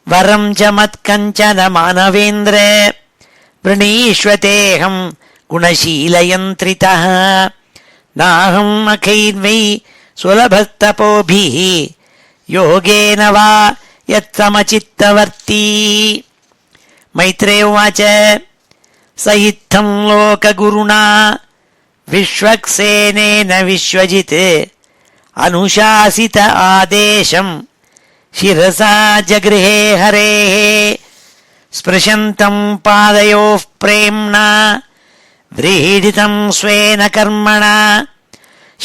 वरं च मत्कञ्चन मानवेन्द्र वृणीष्वतेऽहं गुणशीलयन्त्रितः नाहं अखैर्वै सुलभस्तपोभिः योगेन वा यत्समचित्तवर्ती मैत्रेय उवाच स इत्थं लोकगुरुणा विश्वक्सेनेन विश्वजित् अनुशासित आदेशं शिरसा जगृहे हरेः स्पृशन्तं पादयोः प्रेम्णा व्रीडितं स्वेन कर्मणा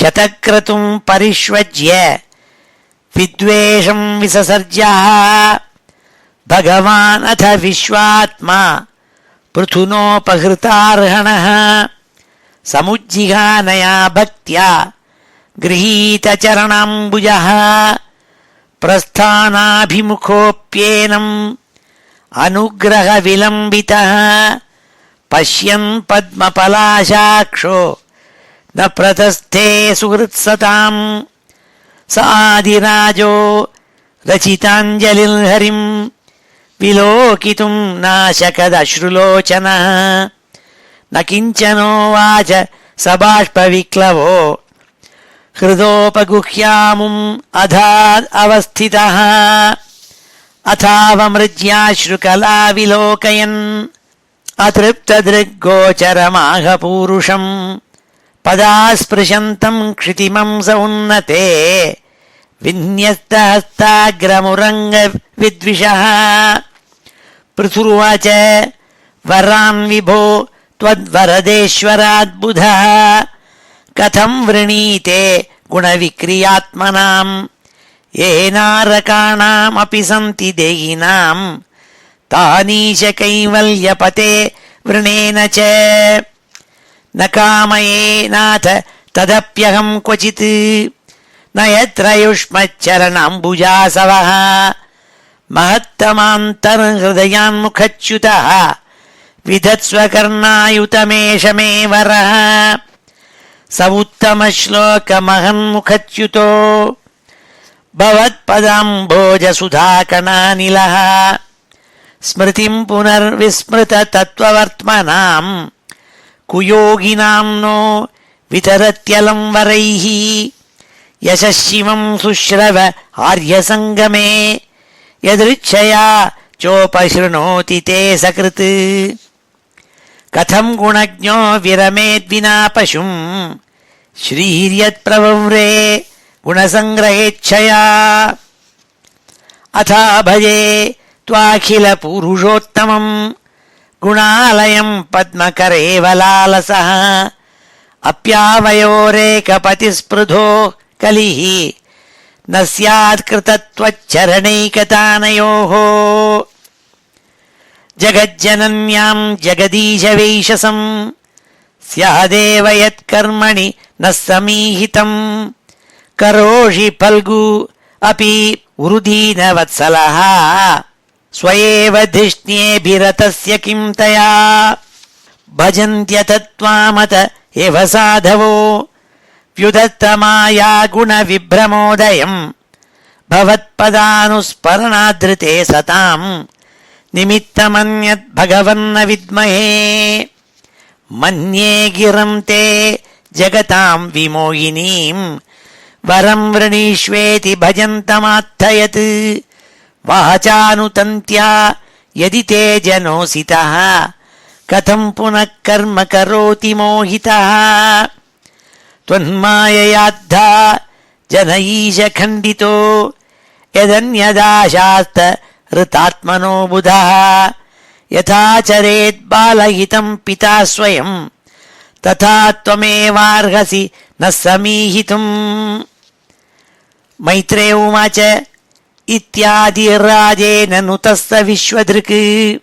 शतक्रतुं परिष्वज्य विद्वेषं विससर्जः भगवान् अथ विश्वात्मा पृथुनोपहृतार्हणः समुज्जिहानया भक्त्या गृहीतचरणाम्बुजः प्रस्थानाभिमुखोऽप्येनम् अनुग्रहविलम्बितः पश्यन् पद्मपलाशाक्षो न प्रतस्थे सुहृत्सताम् स आदिराजो रचिताञ्जलिर्हरिम् विलोकितुं नाशकदश्रुलोचनः न किञ्चनोवाच स बाष्पविक्लवो हृदोपगुह्यामुम् अधाद् अवस्थितः अथावमृज्याश्रुकला विलोकयन् अतृप्तदृग्गोचरमाहपूरुषम् पदास्पृशन्तं क्षितिमं स उन्नते विन्यस्तहस्ताग्रमुरङ्गविद्विषः पृथुरुवाच वरान् विभो त्वद्वरदेश्वराद्बुधः कथं वृणीते गुणविक्रियात्मनाम् येनारकाणामपि सन्ति देहिनाम् तानीश कैवल्यपते वृणेन च न कामये नाथ तदप्यहं क्वचित् न यत्र युष्मच्चरणाम्बुजासवः महत्तमान्तर्हृदयान्मुखच्युतः विधत्स्वकर्णायुतमेष मे वरः स उत्तमश्लोकमहन्मुखच्युतो भवत्पदाम्भोजसुधाकणानिलः स्मृतिं पुनर्विस्मृत तत्त्ववर्त्मनाम् कुयोगिनां नो वितरत्यलं वरैः यशशिवं शुश्रव आर्यसङ्गमे यदृच्छया चोपशृणोति ते सकृत् कथं गुणज्ञो विरमेद्विना पशुं श्रीर्यत्प्रवव्रे गुणसङ्ग्रहेच्छया अथा भजे त्वाखिलपुरुषोत्तमम् गुणालयं पद्मकरेवलालसः अप्यावयोरेकपतिस्पृधो कलिः न स्यात्कृतत्वच्चरणैकतानयोः जगज्जनन्यां जगदीशवैशसं स्यादेव यत्कर्मणि न समीहितं करोषि फल्गु अपि उरुदीनवत्सलः स्वयेव धिष्ण्येभिरतस्य किं तया भजन्त्यतत्त्वामत एव साधवो व्युदत्तमाया गुणविभ्रमोदयम् भवत्पदानुस्मरणादृते सताम् निमित्तमन्यत् भगवन्न विद्महे मन्ये गिरं ते जगतां विमोहिनीम् वरं वृणीष्वेति भजन्तमात्थयत् वाचानुतन्त्या यदि ते जनोसितः कथं पुनः कर्म करोति मोहितः त्वन्माययाद्धा जनईश खण्डितो यदन्यदाशास्त ऋतात्मनो बुधः यथा चरेत् बालहितं पिता स्वयं तथा त्वमेवार्हसि न समीहितुम्। मैत्रेय उवाच इत्यादिराजेन नुतस्य विश्वधृक्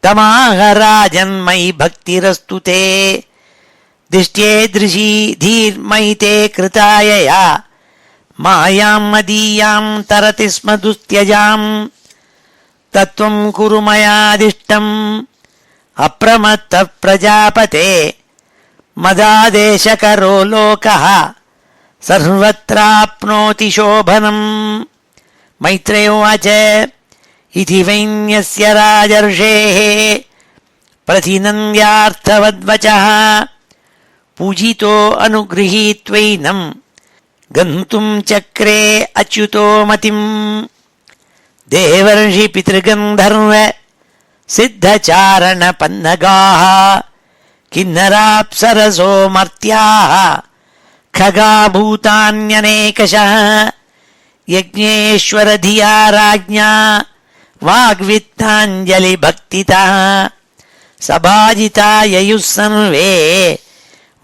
तमाह राजन्मयि भक्तिरस्तु ते दिष्ट्येदृशी धीर्मयिते कृतायया मायां मदीयां तरति स्म दुस्त्यजाम् तत्त्वं कुरु मयादिष्टम् अप्रमत्तः प्रजापते मदादेशकरो लोकः सर्वत्राप्नोति शोभनम्। मैत्रेय उवाच इति वैन्यस्य राजर्षेः प्रतिनन्द्यार्थवद्वचः पूजितो अनुगृहीत्वैनं गन्तुं चक्रे अच्युतो मतिम्। देवर्षि पितृगन्धर्व सिद्धचारण पन्नगाः किन्नराप्सरसो मर्त्याः खगा भूतान्यनेकशः यज्ञेश्वर धिया राज्ञा वाग्वित्ताञ्जलि भक्तितः सभाजिता ययुः सर्वे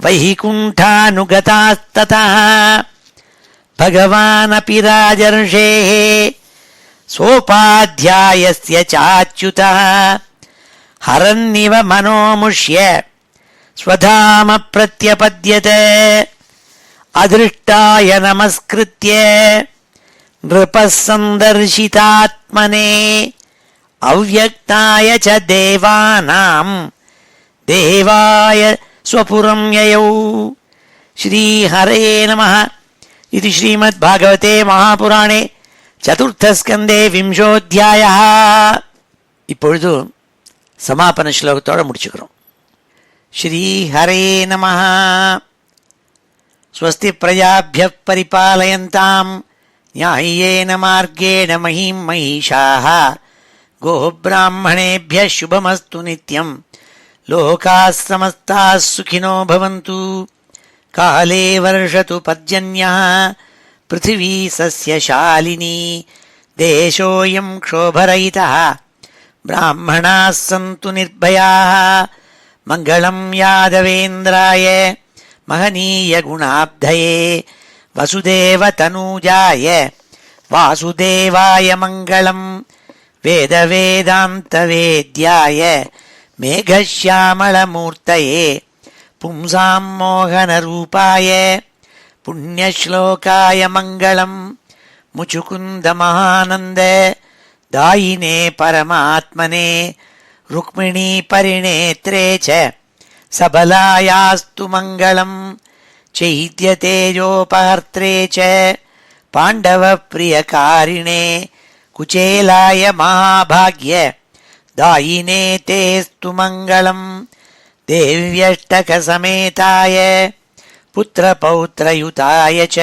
वैकुण्ठानुगतास्ततः। भगवानपि राजर्षेः सोपाध्यायस्य चाच्युतः हरन्निव मनोमुष्य स्वधाम प्रत्यपद्यत अदृष्टाय नमस्कृत्य नृपः सन्दर्शितात्मने अव्यक्ताय च देवानां देवाय स्वपुरं ययौ। श्रीहरे नमः इति श्रीमद्भागवते महापुराणे சதுர்த்தஸ்கந்தே விம்சோத்தியாயः. இப்பொழுது சமாபன ஸ்லோகத்தோட முடிச்சுக்கிறோம். ஸ்ரீ ஹரே நமः. ஸ்வஸ்தி பிரஜாभ्यः परिपालयन्ताम् न्याय्येन मार्गेण महीं महिषाः गोब्राह्मणेभ्यः शुभमस्तु नित्यम् लोकाः समस्ताः सुखिनो भवन्तु. काले वर्षतु पर्जन्यः पृथिवी सस्यशालिनी देशोऽयं क्षोभरहितः ब्राह्मणाः सन्तु निर्भयाः. मङ्गलं यादवेन्द्राय महनीय गुणाब्धये वसुदेवतनूजाय वासुदेवाय मङ्गलं वेदवेदान्तवेद्याय मेघश्यामलमूर्तये पुंसां मोहनरूपाय पुण्यश्लोकाय मङ्गलं मुचुकुन्दमहानन्द दायिने परमात्मने रुक्मिणी परिणेत्रे च सबलायास्तु मङ्गलं चैद्यतेजोपहर्त्रे च पाण्डवप्रियकारिणे कुचेलाय महाभाग्य दायिने तेस्तु मङ्गलं देव्यष्टकसमेताय पुत्रपौत्रयुताय च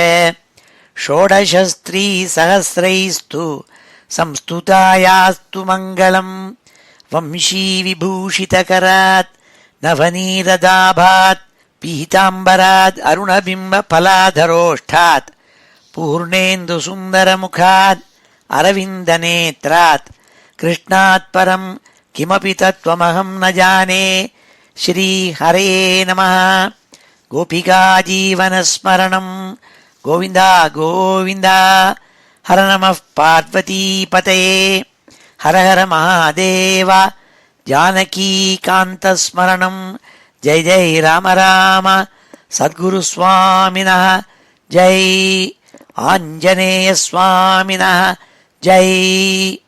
षोडशस्त्रीसहस्रैस्तु संस्तुतायास्तु मङ्गलं वंशीविभूषितकरात् नवनीरदाभात् पीताम्बरात् अरुणबिम्बफलाधरोष्ठात् पूर्णेन्दुसुन्दरमुखात् अरविन्दनेत्रात् कृष्णात् परं किमपि तत्त्वमहं न जाने. श्रीहरे नमः. गोपिकाजीवनस्मरणं गोविन्द गोविन्द. हर नमः पार्वतीपतये. हर हर महादेव. जानकीकान्तस्मरणं जय जय राम राम. सद्गुरुस्वामिनः जय. आञ्जनेयस्वामिनः जय.